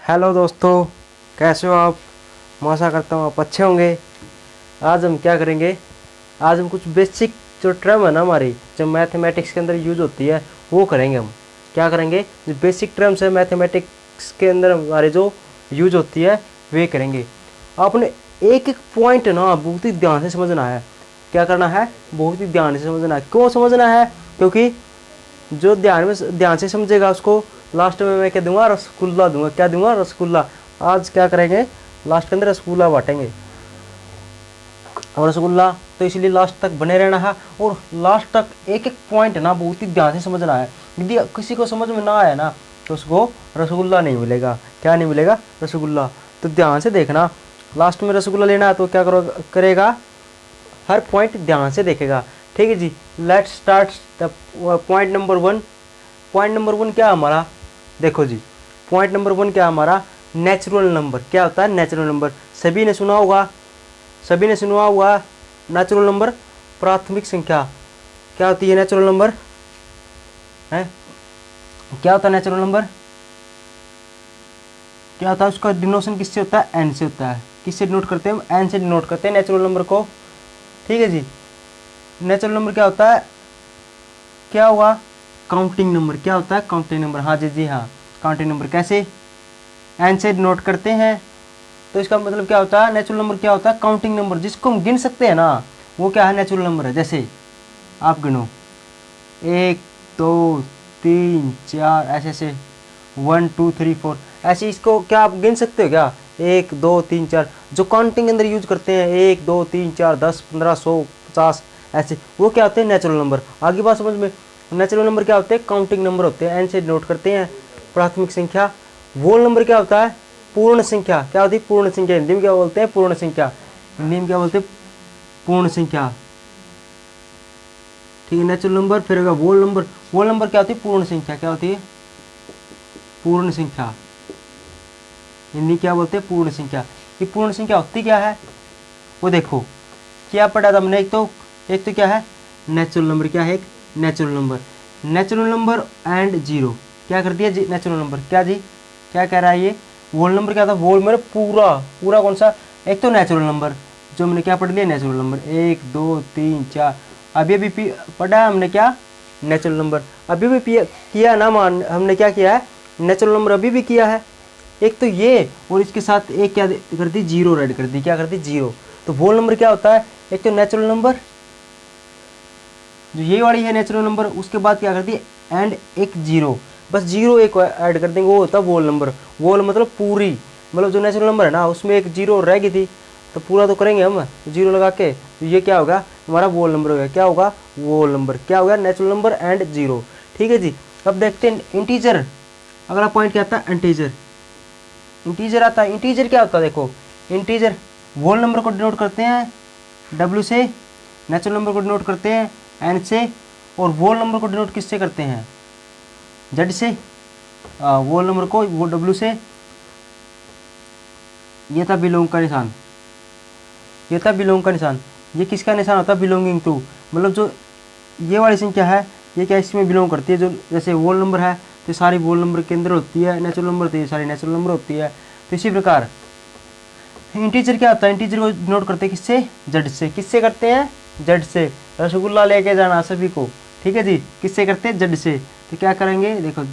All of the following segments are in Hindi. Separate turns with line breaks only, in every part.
हेलो दोस्तों, कैसे हो आप। मैं आशा करता हूँ आप अच्छे होंगे। आज हम क्या करेंगे, आज हम कुछ बेसिक जो टर्म है ना हमारी, जो मैथमेटिक्स के अंदर यूज होती है वो करेंगे। हम क्या करेंगे, जो बेसिक टर्म्स है मैथमेटिक्स के अंदर हमारे जो यूज होती है वे करेंगे। आपने एक एक पॉइंट ना बहुत ही ध्यान से समझना है। क्या करना है, बहुत ही ध्यान से समझना है। क्यों समझना है, क्योंकि जो ध्यान से समझेगा उसको लास्ट में मैं क्या दूंगा, रसगुल्ला दूंगा। क्या दूंगा, रसगुल्ला। आज क्या करेंगे, लास्ट के अंदर रसगुल्ला बांटेंगे। और रसगुल्ला तो इसलिए लास्ट तक बने रहना है, और लास्ट तक एक एक पॉइंट ना बहुत ही ध्यान से समझना है। यदि किसी को समझ में ना आया ना तो उसको रसगुल्ला नहीं मिलेगा। क्या नहीं मिलेगा, रसगुल्ला। तो ध्यान से देखना, लास्ट में रसगुल्ला लेना है तो क्या करेगा, हर पॉइंट ध्यान से देखेगा। ठीक है जी। Let's start the point number 1। Point number 1 क्या हमारा, देखो जी, पॉइंट नंबर 1 क्या हमारा, नेचुरल नंबर। क्या होता है नेचुरल नंबर, सभी ने सुना होगा, सभी ने सुना होगा नेचुरल नंबर, प्राथमिक संख्या। क्या होती है नेचुरल नंबर है, क्या होता है नेचुरल नंबर, क्या होता है, उसका डिनोशन किससे होता है, एन से होता है। किससे डिनोट करते हैं, एन से डिनोट करते हैं नेचुरल नंबर को। ठीक है जी। नेचुरल नंबर क्या होता है, क्या हुआ, काउंटिंग नंबर। क्या होता है, काउंटिंग नंबर। हाँ जी जी हाँ, काउंटिंग नंबर। कैसे, एन से डिनोट करते हैं। तो इसका मतलब क्या होता है, नेचुरल नंबर क्या होता है, काउंटिंग नंबर, जिसको हम गिन सकते हैं ना वो क्या है, नेचुरल नंबर है। जैसे आप गिनो 1 2 3 4 ऐसे ऐसे 1 2 3 4 ऐसे, इसको क्या आप गिन सकते हो क्या, 1 2 3 4, जो काउंटिंग के अंदर यूज करते हैं 1 2 3 4 10 15 100 50 ऐसे, वो क्या होते हैं, नेचुरल नंबर। आगे बात समझ में। नेचुरल नंबर क्या होते हैं, काउंटिंग नंबर होते हैं, एन से नोट करते हैं, प्राथमिक संख्या। वोल नंबर क्या होता है, पूर्ण संख्या। क्या होती है, पूर्ण संख्या। हिंदी में क्या बोलते हैं, पूर्ण संख्या। हिंदी में क्या बोलते हैं, पूर्ण संख्या। ठीक है, नेचुरल नंबर। फिर होगा वोल नंबर। वोल नंबर क्या होती है, पूर्ण संख्या। क्या होती है, पूर्ण संख्या। हिंदी क्या बोलते हैं, पूर्ण संख्या। ये पूर्ण संख्या होती क्या है, वो देखो क्या पढ़ा था हमने। एक तो क्या है नेचुरल नंबर, क्या है, एक natural number. Natural number and zero क्या कर दिया जी, नेचुरल नंबर। क्या जी, क्या कह रहा है ये, वोल नंबर क्या था, वोल मेरा पूरा पूरा कौन सा, एक तो नेचुरल नंबर जो हमने क्या पढ़ लिया, नेचुरल नंबर 1 2 3 4। अभी भी पढ़ा है हमने क्या, नेचुरल नंबर। अभी भी किया ना, मान हमने क्या किया है, नेचुरल नंबर अभी भी किया है। एक तो ये, और इसके साथ एक क्या कर दी, जीरो ऐड कर दी। क्या कर दी, जीरो। तो वोल नंबर क्या होता है, एक तो नेचुरल नंबर जो ये वाली है नेचुरल नंबर, उसके बाद क्या कर दी, एंड एक जीरो। बस जीरो एक ऐड कर देंगे, वो होता है वोल नंबर। वोल मतलब पूरी, मतलब जो नेचुरल नंबर है ना उसमें एक जीरो रह गई थी तो पूरा तो करेंगे हम जीरो लगा के। तो ये क्या होगा, हमारा वोल नंबर हो गया। क्या होगा, वोल नंबर। क्या होगा, नेचुरल नंबर एंड जीरो। ठीक है जी। अब देखते हैं इंटीजर। अगला पॉइंट क्या आता है, इंटीजर। इंटीजर आता है। इंटीजर क्या होता है, देखो इंटीजर वोल नंबर को डिनोट करते हैं डब्ल्यू से, नेचुरल नंबर को डिनोट करते हैं एन से, और वोल नंबर को डिनोट किससे करते हैं, जेड से। वोल नंबर को वो डब्ल्यू से। ये था बिलोंग का निशान, ये था बिलोंग का निशान। ये किसका निशान होता है, बिलोंगिंग टू, मतलब जो ये वाली संख्या है ये क्या इसमें बिलोंग करती है। जो जैसे वोल नंबर है तो सारी वोल नंबर के अंदर होती है, नेचुरल नंबर तो ये सारी नेचुरल नंबर होती है। तो इसी प्रकार इंटीजर क्या होता है, इंटीजर को नोट करते हैं किससे, जेड से। किससे करते हैं, जेड से। रसगुल्ला लेके जाना सभी को। ठीक है जी, किससे करते हैं, जेड से। तो क्या करेंगे, देखो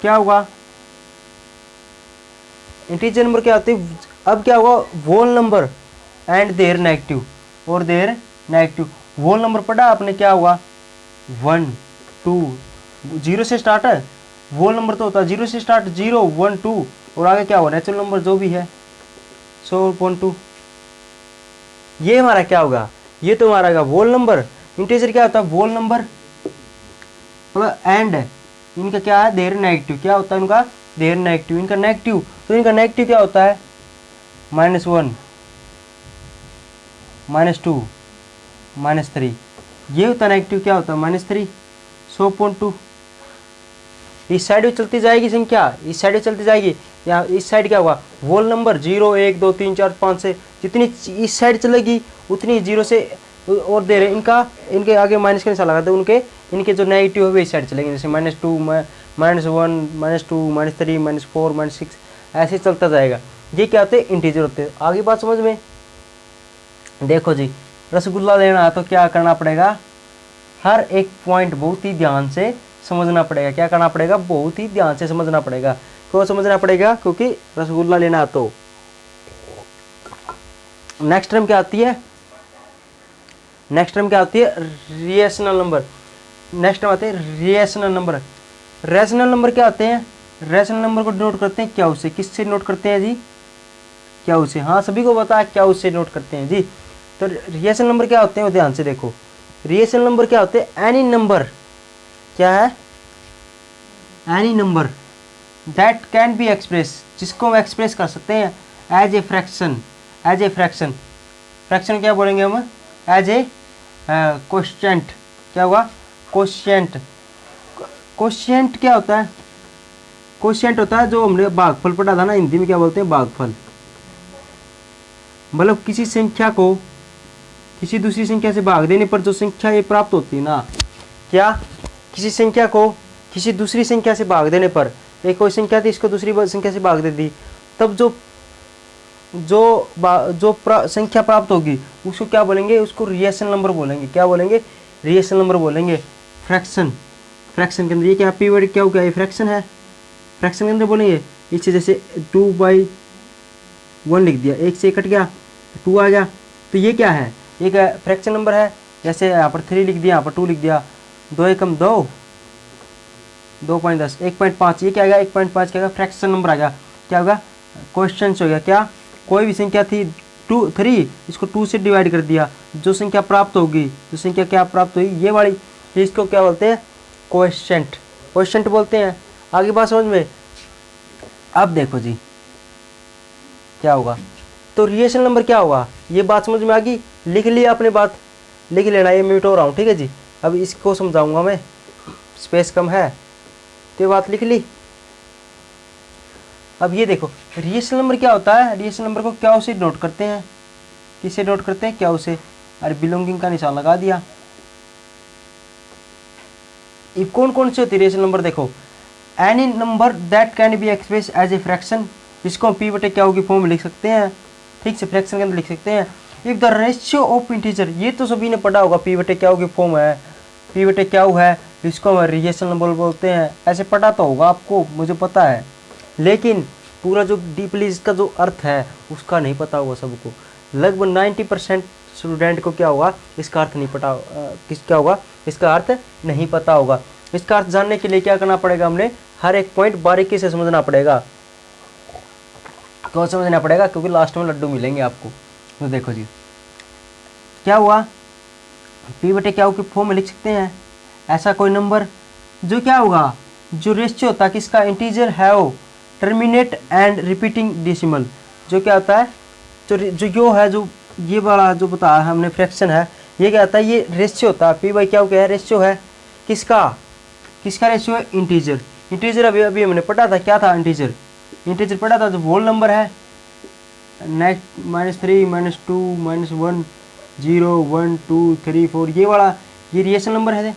क्या होगा, इंटीजर नंबर क्या होती है। अब क्या होगा, वोल नंबर एंड देयर नेगेटिव, और देयर नेगेटिव। वोल नंबर पढ़ा आपने, क्या होगा 1 2, जीरो से स्टार्ट है। वोल नंबर तो होता है जीरो से स्टार्ट, 0 1 2, और आगे क्या होगा, नेचुरल नंबर जो भी है 100.2। ये हमारा क्या होगा, ये तो हमारा होगा वोल नंबर। इंटीजर क्या होता है, वोल नंबर मतलब एंड इनका क्या है, देयर नेगेटिव। क्या होता है इनका, देयर नेगेटिव। इनका नेगेटिव, तो इनका नेगेटिव क्या होता है, -1 -2 -3। ये होता है नेगेटिव। क्या होता है, -3 100.2। इस साइड भी चलती जाएगी संख्या, इस साइड भी चलती जाएगी। यहाँ इस साइड क्या होगा, वोल नंबर 0 1 2 3 4 5 से जितनी इस साइड चलेगी उतनी जीरो से और दे रहे इनका, इनके आगे माइनस का निशान लगा दो। उनके इनके जो नेगेटिव है इस साइड चलेंगे, जैसे -2 -1 -2 -3 -4 -6 ऐसे चलता जाएगा। ये क्या होते हैं, इंटीजर होते हैं। आगे बात समझ में। देखो जी, रसगुल्ला लेना है तो क्या करना पड़ेगा, हर एक पॉइंट बहुत ही ध्यान से समझना पड़ेगा। क्या करना पड़ेगा, बहुत ही ध्यान से समझना पड़ेगा। क्यों समझना पड़ेगा, क्योंकि रसगुल्ला लेना है तो। नेक्स्ट टर्म क्या आती है, नेक्स्ट टर्म क्या होती है, रेशनल नंबर। नेक्स्ट टर्म आते हैं रेशनल नंबर। रेशनल नंबर क्या होते हैं, रेशनल नंबर को नोट करते हैं क्या से, किससे नोट करते हैं जी, क्या से। हाँ सभी को पता है क्या से नोट करते हैं जी। तो रेशनल नंबर क्या होते हैं, वो ध्यान से देखो। रेशनल नंबर क्या होते हैं, एनी नंबर, क्या है, any number that can be express, जिसको हम एक्सप्रेस कर सकते हैं as a fraction. As a fraction, fraction क्या बोलेंगे हम, एज ए कोशिएंट। क्या होगा, कोशिएंट। कोशिएंट क्या होता है, कोशिएंट होता है जो हमने भागफल पढ़ा था ना, हिंदी में क्या बोलते हैं, भागफल। मतलब किसी संख्या को किसी दूसरी संख्या से भाग देने पर जो संख्या ये प्राप्त होती है ना, क्या, किसी संख्या को किसी दूसरी संख्या से भाग देने पर, एक कोई संख्या थी इसको दूसरी संख्या से भाग दे दी, तब जो संख्या प्राप्त होगी उसको क्या बोलेंगे, उसको रेशनल नंबर बोलेंगे। क्या बोलेंगे, रेशनल नंबर बोलेंगे। फ्रैक्शन, फ्रैक्शन के अंदर ये क्या, पी वर्ड क्या हो गया, ये फ्रैक्शन है। फ्रैक्शन के अंदर बोलेंगे इससे, जैसे 2/1 लिख दिया, एक से कट गया 2 आ गया, तो ये क्या है, एक फ्रैक्शन नंबर है। जैसे यहाँ पर 3 लिख दिया, यहाँ पर 2 लिख दिया, 2 एकम 2, 2.10, 1.5, ये क्या आ गया, 1.5 क्या, फ्रैक्शन नंबर आ गया। क्या होगा, क्वेश्चन हो गया। क्या, कोई भी संख्या थी 3, इसको 2 से डिवाइड कर दिया, जो संख्या प्राप्त होगी, जो संख्या क्या प्राप्त हुई, ये वाली, इसको क्या बोलते हैं, कोएफिशिएंट, कोएफिशिएंट बोलते हैं। आगे बात समझ में। अब देखो जी क्या होगा, तो रेशनल नंबर क्या होगा, ये बात समझ में आ गई। लिख लिया आपने, बात लिख लेना, ये म्यूट हो रहा हूँ, ठीक है जी। अब इसको समझाऊंगा मैं, स्पेस कम है तो ये बात लिख ली। अब ये देखो रेशनल नंबर क्या होता है, रेशनल नंबर को क्या से नोट करते हैं, किससे नोट करते हैं, क्या से। अरे बिलोंगिंग का निशान लगा दिया। ये कौन कौन से होती है रेशनल नंबर, देखो, any number that can be express as a fraction, जिसको हम पी बटे क्या की फॉर्म में लिख सकते हैं, ठीक से, फ्रैक्शन के अंदर लिख सकते हैं। If the ratio of integer, ये तो सभी ने पढ़ा होगा, पी बटे क्या की फॉर्म है, पी बटे क्या है, जिसको हम रेशनल नंबर बोलते हैं। ऐसे पढ़ा तो होगा आपको, मुझे पता है, लेकिन पूरा जो डीपली इसका जो अर्थ है उसका नहीं पता होगा सबको। लगभग 90% स्टूडेंट को क्या होगा, इसका अर्थ नहीं पता, क्या होगा, इसका अर्थ नहीं पता होगा। इसका अर्थ जानने के लिए क्या करना पड़ेगा, हमने हर एक पॉइंट बारीकी से समझना पड़ेगा। क्यों समझना पड़ेगा, क्योंकि लास्ट में लड्डू मिलेंगे आपको। तो देखो जी क्या हुआ, पी बटे क्या की फॉर्म में लिख सकते हैं, ऐसा कोई नंबर जो क्या होगा, जो रेशियो होता है किसका, इंटीजर है वो, टर्मिनेट एंड रिपीटिंग डेसिमल, जो क्या होता है, जो यो है, जो ये वाला जो बताया हमने फ्रैक्शन है, ये क्या होता है, ये रेशियो होता है। पी बाई क्या है, रेशियो है, किसका, किसका रेशियो है, इंटीजर। इंटीजर अभी अभी हमने पढ़ा था, क्या था इंटीजर, इंटीजर पढ़ा था, जो होल नंबर है, नेक्स्ट -3 -2 -1 0 1 2 3 4, ये वाला, ये रिएशन नंबर है।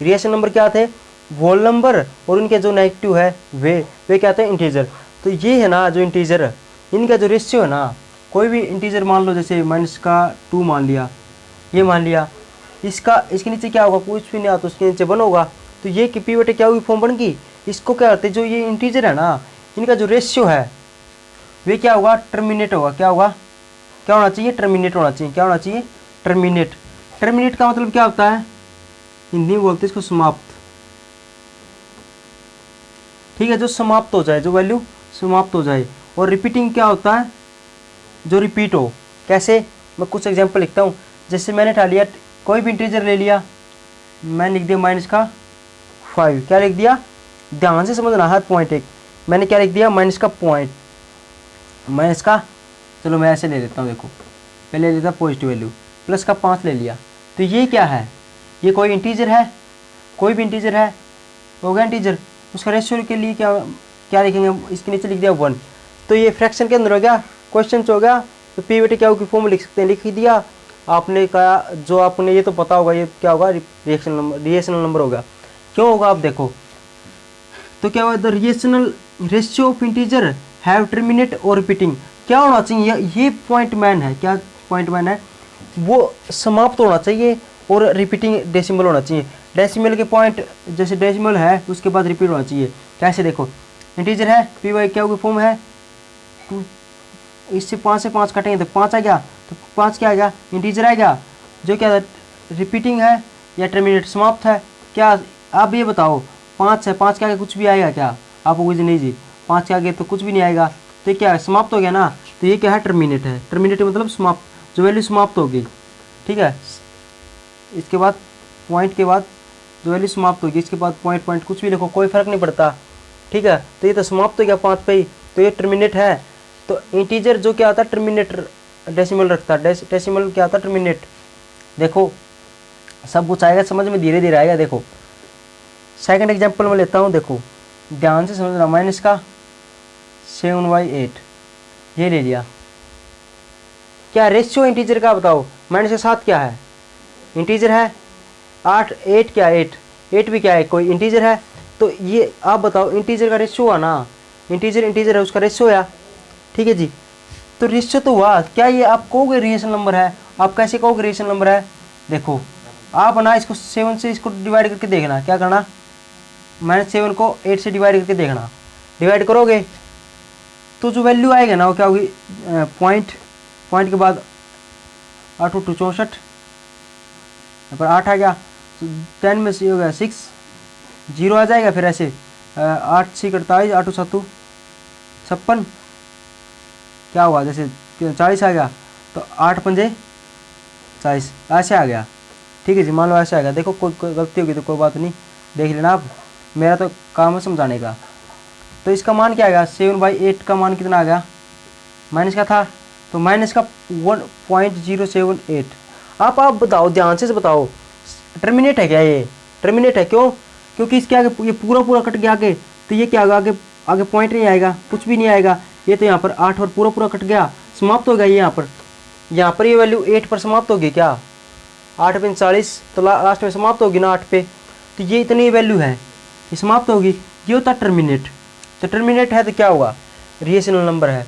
रिएशन नंबर क्या थे, होल नंबर, और उनके जो नेगेटिव है वे क्या थे, इंटीजर। तो ये है ना जो इंटीजर, इनका जो रेशियो है ना, कोई भी इंटीजर मान लो, जैसे -2 मान लिया, ये मान लिया, इसके नीचे क्या होगा, कुछ भी नहीं आता, उसके नीचे 1 होगा, तो ये पी बटे क्या हुई फॉर्म बन गई। इसको क्या करते, जो ये इंटीजर है ना, इनका जो रेशियो है वे क्या होगा, टर्मिनेट होगा। क्या होगा, क्या होना चाहिए, टर्मिनेट होना चाहिए। क्या होना चाहिए, टर्मिनेट। टर्मिनेट का मतलब क्या होता है, हिंदी में बोलते हैं इसको समाप्त, ठीक है, जो समाप्त हो जाए, जो वैल्यू समाप्त हो जाए। और रिपीटिंग क्या होता है, जो रिपीट हो। कैसे, मैं कुछ एग्जांपल लिखता हूँ। जैसे मैंने उठा लिया, कोई भी इंटीजर ले लिया, मैंने लिख दिया -5, क्या लिख दिया, ध्यान से समझना हर पॉइंट एक, मैंने क्या लिख दिया, माइनस का पॉइंट, माइनस का, चलो मैं ऐसे ले लेता हूँ, देखो पहले ले लेता पॉजिटिव वैल्यू, प्लस का 5 ले लिया, तो ये क्या है, ये कोई इंटीजर है, कोई भी इंटीजर है, हो गया इंटीजर। उसका रेशियो के लिए क्या क्या लिखेंगे, इसके नीचे लिख दिया 1, तो ये फ्रैक्शन के अंदर हो गया, क्वेश्चन हो गया, तो पी बटे क्या की फॉर्म में लिख सकते हैं, लिख ही दिया आपने। कहा जो आपने ये तो पता होगा, ये क्या होगा, रिएशनल नंबर होगा। क्यों होगा, आप देखो तो क्या होगा, the ratio of integer have terminate और रिपीटिंग क्या होना चाहिए, ये पॉइंट मैन है, क्या पॉइंट मैन है, वो समाप्त होना चाहिए और रिपीटिंग डेसिमल होना चाहिए। डेसिमल के पॉइंट जैसे डेसिमल है उसके बाद रिपीट होना चाहिए। कैसे देखो, इंटीजर है पी वाई क्या फॉर्म है, इससे 5 से 5 कटेंगे तो 5 आ गया, तो 5 क्या आ गया, इंटीजर आएगा जो क्या रिपीटिंग है या टर्मिनेट समाप्त है। क्या आप ये बताओ, 5 है, 5 के आगे कुछ भी आएगा क्या, आपको कुछ नहीं जी, 5 के आगे तो कुछ भी नहीं आएगा, तो ये क्या है, समाप्त हो गया ना। तो ये क्या है, टर्मिनेट है। टर्मिनेट मतलब समाप्त, जो वैल्यू समाप्त होगी, ठीक है। इसके बाद पॉइंट के बाद जो वैल्यू समाप्त होगी, इसके बाद पॉइंट पॉइंट कुछ भी लिखो, कोई फर्क नहीं पड़ता, ठीक है। तो ये तो समाप्त हो गया 5 पे ही, तो ये टर्मिनेट है। तो इंटीजर जो क्या आता है टर्मिनेट डेसिमल रखता है, डेसिमल क्या आता है टर्मिनेट। देखो सब कुछ आएगा समझ में, धीरे धीरे आएगा। देखो सेकंड एग्जांपल में लेता हूँ, देखो ध्यान से समझना। माइनस का 7/8 ये ले लिया, क्या रेशियो इंटीजर का बताओ, माइनस के साथ क्या है, इंटीजर है। 8 8 क्या 8 भी क्या है, कोई इंटीजर है। तो ये आप बताओ इंटीजर का रेशियो हुआ ना, इंटीजर है उसका रेशियो है, ठीक है जी। तो रेशियो तो हुआ, क्या ये आप कहोगे रिएशन नंबर है, आप कैसे कहोगे रिएशन नंबर है। देखो आप ना इसको 7 से इसको डिवाइड करके देखना, क्या करना, -7 को 8 से डिवाइड करके देखना। डिवाइड करोगे तो जो वैल्यू आएगा ना वो क्या होगी, पॉइंट के बाद 8 × 2 = 64, पर 8 आ गया, 10 में से हो गया 6, 0 आ जाएगा। फिर ऐसे 8 6 48, 8 7 56, क्या हुआ, जैसे 40 आ गया, तो 8 5 40 ऐसे आ गया, ठीक है जी। मान लो ऐसे आ गया। देखो कोई गलती होगी तो कोई बात नहीं, देख लेना आप, मेरा तो काम है समझाने का। तो इसका मान क्या आएगा, 7/8 का मान कितना आ गया, माइनस का था, तो माइनस का 1.078। आप बताओ, ध्यान से बताओ, टर्मिनेट है क्या ये, टर्मिनेट है क्यों, क्योंकि इसके आगे ये पूरा कट गया आगे, तो ये क्या होगा, आगे पॉइंट नहीं आएगा, कुछ भी नहीं आएगा। ये तो यहाँ पर 8 पर पूरा कट गया, समाप्त हो गया। ये यहाँ पर ये वैल्यू 8 पर समाप्त होगी, क्या 8 × 40, तो लास्ट में समाप्त होगी ना 8 पे, तो ये इतनी वैल्यू है, ये समाप्त होगी। ये होता टर्मिनेट। तो टर्मिनेट है तो क्या होगा, रिएशनल नंबर है।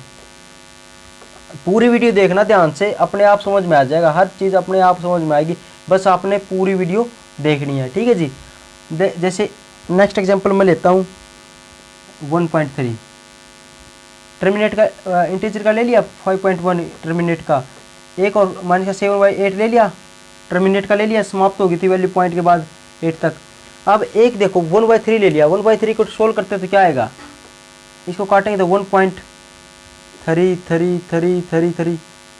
पूरी वीडियो देखना ध्यान से, अपने आप समझ में आ जाएगा, हर चीज़ अपने आप समझ में आएगी, बस आपने पूरी वीडियो देखनी है, ठीक है जी। जैसे नेक्स्ट एग्जांपल मैं लेता हूँ 1.3, टर्मिनेट का इंटीजर का ले लिया 5.1 टर्मिनेट का, एक और माइनस का 7/8 ले लिया, टर्मिनेट का ले लिया, समाप्त हो गई थी वैल्यू पॉइंट के बाद 8 तक। अब एक देखो 1/3 ले लिया, 1/3 को सोल्व करते तो क्या आएगा, इसको काटेंगे तो 1.333333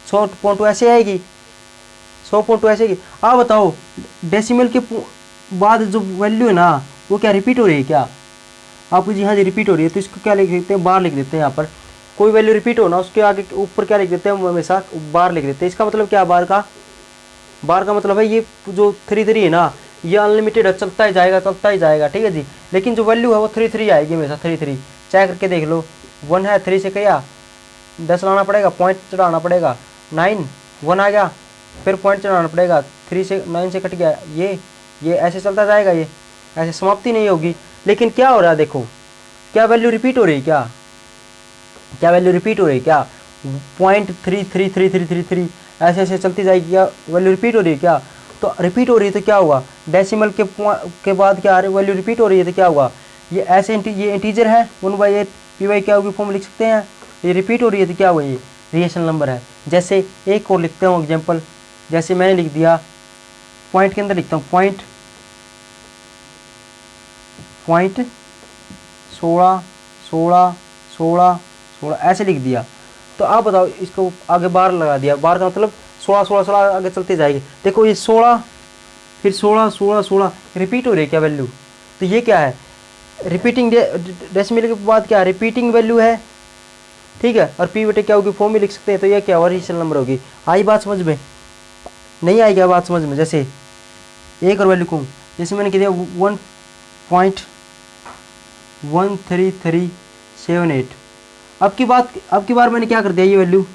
100.2 ऐसे आएगी, 100.2 ऐसे आएगी। आप बताओ डेसिमल के बाद जो वैल्यू है ना वो क्या रिपीट हो रही है क्या, आपको जी हाँ जी रिपीट हो रही है, तो इसको क्या लिख देते हैं, बार लिख देते हैं। यहाँ पर कोई वैल्यू रिपीट हो ना उसके आगे ऊपर क्या लिख देते हैं, हमेशा बार लिख देते हैं। इसका मतलब क्या, बार का मतलब है ये जो 33 है ना, ये अनलिमिटेड है, चलता ही जाएगा, ठीक है जी। लेकिन जो वैल्यू है वो 33 आएगी हमेशा, 33 चेक करके देख लो। 1 है, 3 से क्या 10 लाना पड़ेगा, पॉइंट चढ़ाना पड़ेगा, 9 1 आ गया, फिर पॉइंट चढ़ाना पड़ेगा, 3 से 9 से कट गया, ये ऐसे चलता जाएगा, ये ऐसे समाप्ति नहीं होगी। लेकिन क्या हो रहा है, देखो क्या वैल्यू रिपीट हो रही है, क्या वैल्यू रिपीट हो रही है, क्या 0.333333 ऐसे ऐसे चलती जाएगी, क्या वैल्यू रिपीट हो रही है क्या। तो रिपीट हो रही है तो क्या हुआ, डेसिमल के बाद क्या आ रही है, वैल्यू रिपीट हो रही है तो क्या हुआ, ये ऐसे ये इंटीजर है 1/8 पी वाई क्या होगी फॉर्म लिख सकते हैं, ये रिपीट हो रही है तो क्या हुआ, ये रिएशन नंबर है। जैसे एक और लिखते हूँ एग्जाम्पल, जैसे मैंने लिख दिया पॉइंट के अंदर लिखता हूँ पॉइंट 16 16 16 16 ऐसे लिख दिया। तो आप बताओ इसको आगे बार लगा दिया, बार का मतलब 16 16 16 आगे चलती जाएगी। देखो ये 16 फिर 16 16 16 रिपीट हो रही है क्या वैल्यू, तो ये क्या है, रिपीटिंग डेसिमल के बाद क्या रिपीटिंग वैल्यू है, ठीक है। और पी बटे क्या होगी फॉर्म में लिख सकते हैं, तो ये क्या रिएशन नंबर होगी। आई बात समझ में, नहीं आई क्या बात समझ में। जैसे एक और वैल्यू कहूँ, जैसे मैंने कह दिया 1.13378। अब की बार मैंने क्या कर दिया, ये वैल्यू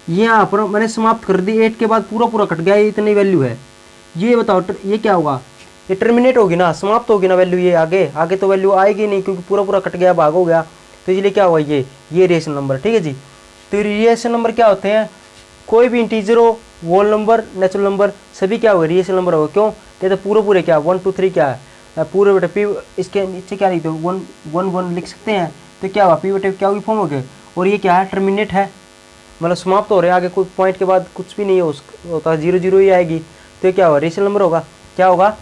ये यहाँ पर मैंने समाप्त कर दी, 8 के बाद पूरा कट गया, ये इतनी वैल्यू है। ये बताओ ये क्या होगा, ये टर्मिनेट होगी ना, समाप्त होगी ना वैल्यू, ये आगे तो वैल्यू आएगी नहीं क्योंकि पूरा कट गया, भाग हो गया। तो इसलिए क्या हुआ ये रिएशन नंबर, ठीक है जी। तो रिएशन नंबर क्या होते हैं, कोई भी इंटीजर हो, होल नंबर, नेचुरल नंबर, सभी क्या होगा रिएशन नंबर होगा। क्यों, ये तो पूरे क्या 1 2 3 क्या है पूरे बेटे पी, इसके नीचे क्या लिखते हो 1 1 1 लिख सकते हैं। तो क्या हुआ पी बेटे क्या होगी फॉर्म हो गए, और ये क्या है टर्मिनेट है, मतलब समाप्त हो रहे हैं, आगे कोई पॉइंट के बाद कुछ भी नहीं होता, 0 0 ही आएगी। तो ये क्या होगा रिएशन नंबर होगा। क्या होगा,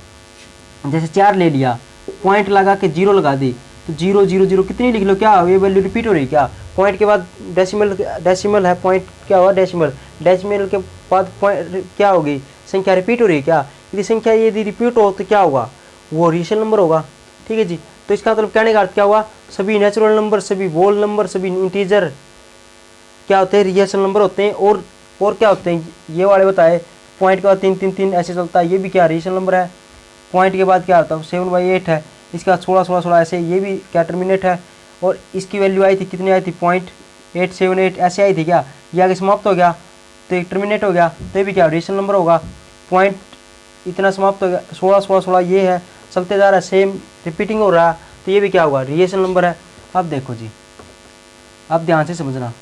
जैसे 4 ले लिया, पॉइंट लगा के 0 लगा दी, तो 0 0 0 कितनी लिख लो, क्या ये वैल्यू रिपीट हो रही है क्या, पॉइंट के बाद डेसिमल है, पॉइंट क्या हुआ डेसिमल के बाद पॉइंट क्या होगी, संख्या रिपीट हो रही है क्या, यदि संख्या यदि रिपीट हो तो क्या होगा, वो रिएशन नंबर होगा, ठीक है जी। तो इसका मतलब कहने का अर्थ क्या हुआ, सभी नेचुरल नंबर, सभी होल नंबर, सभी इंटीजर क्या होते हैं रिएशन नंबर होते हैं। और क्या होते हैं ये वाले बताए, पॉइंट के बाद 3 3 3 ऐसे चलता है, ये भी क्या रिएशन नंबर है। पॉइंट के बाद क्या होता है 7/8 है, इसके बाद 16 16 16 ऐसे, ये भी क्या टर्मिनेट है। और इसकी वैल्यू आई थी कितनी आई थी 0.878 ऐसे आई थी क्या, ये आगे समाप्त हो गया तो एक टर्मिनेट हो गया, तो ये भी क्या रिएशन नंबर होगा। पॉइंट इतना समाप्त हो गया 16 16 16 ये है, चलते जा रहा है सेम रिपीटिंग हो रहा है, तो ये भी क्या होगा रिएशन नंबर है। अब देखो जी, अब ध्यान से समझना,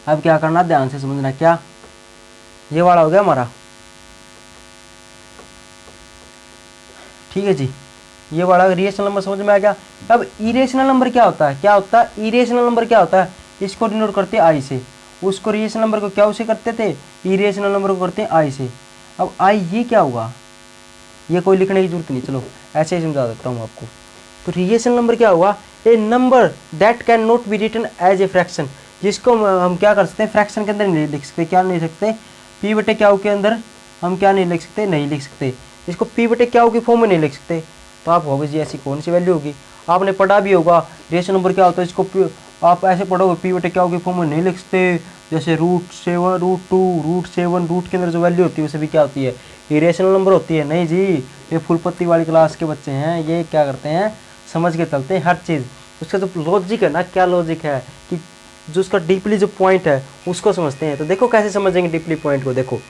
अब क्या करना ध्यान से समझना, क्या ये वाला हो गया हमारा, ठीक है जी, ये वाला रिएशनल नंबर समझ में आ गया। अब इरेशनल नंबर क्या होता है, क्या होता है इरेशनल नंबर क्या होता है, इसको डिनोट करते हैं आई से, उसको रिएशनल नंबर को क्या उसे करते थे, इरेशनल नंबर को करते हैं आई से। अब आई ये क्या होगा, ये कोई लिखने की जरूरत नहीं, चलो ऐसे ही समझा देता हूँ आपको। तो रिएशनल नंबर क्या होगा, a number that can not be written as a fraction, जिसको हम क्या कर सकते हैं फ्रैक्शन के अंदर नहीं लिख सकते, क्या नहीं लिख सकते पी बटे क्या के अंदर हम क्या नहीं लिख सकते, नहीं लिख सकते, इसको पी बटे क्या की फॉर्म में नहीं लिख सकते। तो आप होगी जी ऐसी कौन सी वैल्यू होगी, आपने पढ़ा भी होगा रिएशन नंबर क्या होता है, इसको आप ऐसे पढ़ोगे पी बटे क्या की फॉर्म में नहीं लिख सकते, जैसे √7 √2 √7 रूट के अंदर जो वैल्यू होती है उसे भी क्या होती है इरेशनल नंबर होती है। नहीं जी, ये फुलपत्ती वाली क्लास के बच्चे हैं, ये क्या करते हैं समझ के चलते हैं हर चीज़, उसका जो लॉजिक है ना, क्या लॉजिक है कि जो उसका डीपली जो पॉइंट है उसको समझते हैं। तो देखो कैसे समझेंगे डीपली पॉइंट को, देखो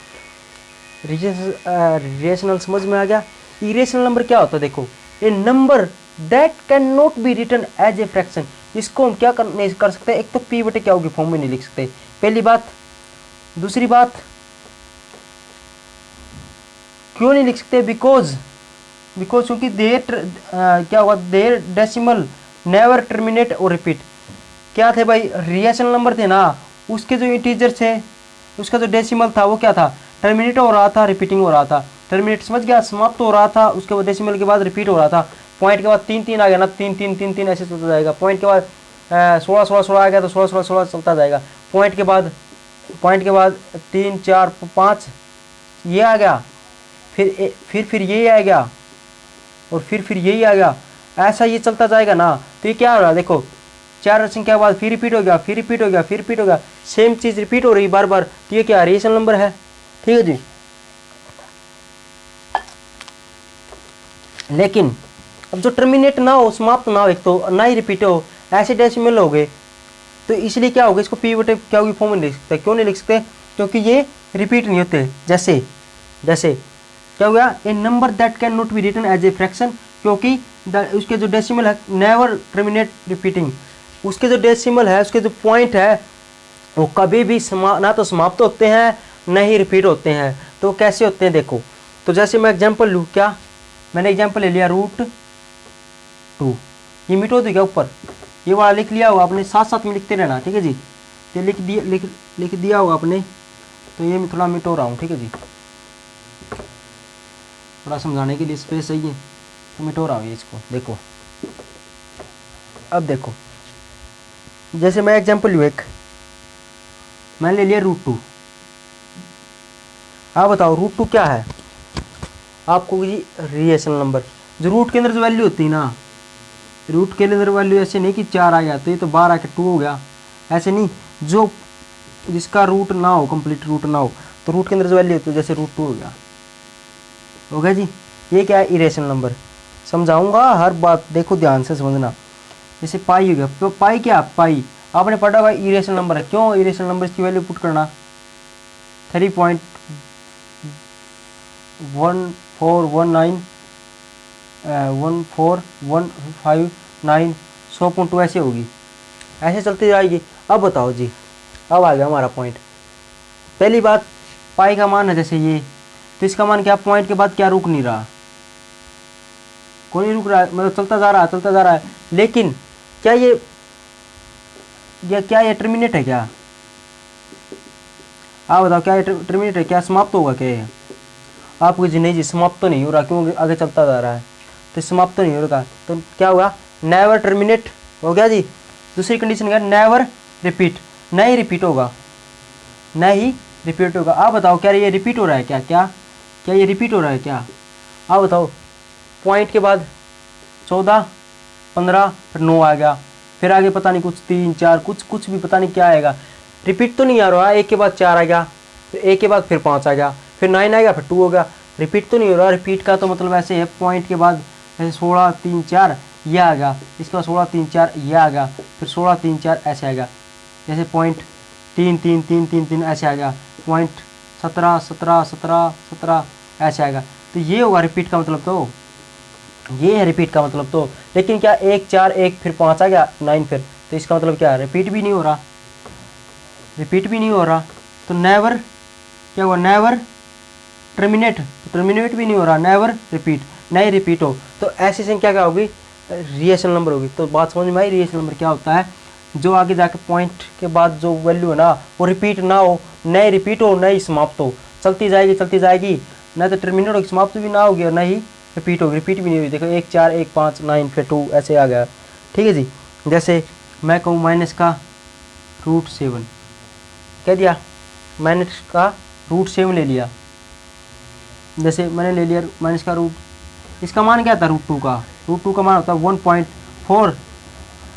रिलेशनल समझ में आ गया। इरेशनल नंबर क्या होता है, देखो a number that can not be written as a fraction, इसको हम क्या नहीं कर सकते, एक तो पी बटे क्या होगी फॉर्म में नहीं लिख सकते, पहली बात। दूसरी बात क्यों नहीं लिख सकते, बिकॉज क्योंकि देर क्या होगा, देर डेसिमल नेवर टर्मिनेट और रिपीट। क्या थे भाई रिएशनल नंबर थे ना, उसके जो इंटीजर थे उसका जो डेसिमल था वो क्या था टर्मिनेट हो रहा था, रिपीटिंग हो रहा था। टर्मिनेट समझ गया, समाप्त हो रहा था, उसके बाद डेसिमल के बाद रिपीट हो रहा था। पॉइंट के बाद 3 3 आ गया ना, 3 3 3 3 ऐसे चलता जाएगा। पॉइंट के बाद 16 16 16 आ गया तो 16 16 16 चलता जाएगा। पॉइंट के बाद 3 4 5 ये आ गया, फिर ये आ गया, और फिर यही आ गया, ऐसा ये चलता जाएगा ना। तो ये क्या हो रहा है, देखो 4 संख्या के बाद फिर रिपीट हो गया, फिर रिपीट हो गया, फिर रिपीट हो गया, सेम चीज रिपीट हो रही बार बार। तो ये क्या रिएशनल नंबर है, ठीक है जी। लेकिन अब जो टर्मिनेट ना हो, समाप्त ना हो, एक तो ना ही रिपीट हो, ऐसे डेसिमल हो गए, तो इसलिए क्या होगा, इसको पी बटे क्या होगी फॉर्म में लिख सकते। क्यों नहीं लिख सकते, क्योंकि ये रिपीट नहीं होते। जैसे क्या हो गया, a number that can not be written as a fraction, क्योंकि उसके जो डेसिमल है नेवर टर्मिनेट रिपीटिंग, उसके जो डेसिमल है, उसके जो पॉइंट है वो कभी भी ना तो समाप्त होते हैं न ही रिपीट होते हैं। तो कैसे होते हैं देखो, तो जैसे मैं एग्जांपल लूँ, क्या मैंने एग्जांपल ले लिया √2, ये मिटो देगा ऊपर, ये वाला लिख लिया होगा आपने, साथ साथ में लिखते रहना, ठीक है जी। ये लिख दिया होगा आपने, तो ये मैं थोड़ा मिटो रहा हूँ, ठीक है जी, थोड़ा समझाने के लिए स्पेस चाहिए तो मिटो रहा हूँ ये इसको। देखो अब देखो, जैसे मैं एग्जांपल लूँ एक, मैंने ले लिया √2। आप बताओ √2 क्या है, आपको जी रिएशनल नंबर, जो रूट के अंदर जो वैल्यू होती है ना, रूट के अंदर वैल्यू ऐसे नहीं कि 4 आ गया तो ये तो 12 के 2 हो गया, ऐसे नहीं, जो जिसका रूट ना हो, कंप्लीट रूट ना हो, तो रूट के अंदर जो वैल्यू होती है, जैसे √2 हो गया जी। ये क्या है इरेशनल नंबर, समझाऊंगा हर बात, देखो ध्यान से समझना। जैसे पाई हो गया, तो पाई क्या, पाई आपने पढ़ा हुआ इरेशनल नंबर है। क्यों इरेशनल नंबर, इसकी वैल्यू पुट करना 3.1419 14159 100.2 ऐसे होगी, ऐसे चलती जाएगी। अब बताओ जी, अब आ गया हमारा पॉइंट। पहली बात, पाई का मान है जैसे ये, तो इसका मान क्या, पॉइंट के बाद क्या रुक नहीं रहा, कोई नहीं रुक रहा है, मतलब चलता जा रहा है, चलता जा रहा है। लेकिन क्या ये टर्मिनेट है क्या? आप बताओ, क्या ये टर्मिनेट है क्या, समाप्त होगा क्या ये? आपको जी नहीं जी, समाप्त तो नहीं हो रहा, क्योंकि आगे चलता जा रहा है, तो समाप्त तो नहीं हो रहा। तो क्या होगा, नेवर टर्मिनेट हो गया जी। दूसरी कंडीशन क्या, नेवर रिपीट, नहीं रिपीट होगा, नहीं रिपीट होगा। आप बताओ, क्या ये रिपीट हो रहा है क्या? क्या ये रिपीट हो रहा है क्या? आप बताओ, पॉइंट के बाद 14, 15, फिर 9 आ गया, फिर आगे पता नहीं कुछ 3, 4, कुछ भी पता नहीं क्या आएगा, रिपीट तो नहीं आ रहा है। एक के बाद 4 आ गया, फिर एक के बाद फिर 5 आ गया, फिर 9 आ गया, फिर 2 हो गया, रिपीट तो नहीं हो रहा। रिपीट का तो मतलब ऐसे है, पॉइंट के बाद जैसे 16, 3, 4 ये आ गया, इसके बाद 16, 3, 4 ये आ गया, फिर 16, 3, 4 ऐसे आ गया, जैसे पॉइंट 3, 3, 3, 3, 3 ऐसे आ गया, पॉइंट 17, 17, 17, 17 ऐसे आएगा। तो ये होगा रिपीट का मतलब, तो ये है रिपीट का मतलब। तो लेकिन क्या 1, 4, 1 फिर 5 आ गया, 9 फिर, तो इसका मतलब क्या है, रिपीट भी नहीं हो रहा, रिपीट भी नहीं हो रहा। तो नेवर क्या हुआ, नेवर टर्मिनेट, तो टर्मिनेट भी नहीं हो रहा, नेवर रिपीट, नहीं रिपीट हो। तो ऐसी संख्या क्या होगी, रिएशन नंबर होगी। तो बात समझ में आई, रिएशन नंबर क्या होता है, जो आगे जाके पॉइंट के बाद जो वैल्यू है ना, वो रिपीट ना हो, नहीं रिपीट हो, नहीं समाप्त हो, चलती जाएगी, न तो टर्मिनेट होगी, समाप्त भी ना होगी, और ना ही रिपीट होगी, रिपीट भी नहीं होगी। देखो 1, 4, 1, 5, 9 फिर 2 ऐसे आ गया, ठीक है जी। जैसे मैं कहूँ माइनस का √7 कह दिया, माइनस का √7 ले लिया, जैसे मैंने ले लिया माइनस का रूट, इसका मान क्या था, √2 का मान होता है 1.4।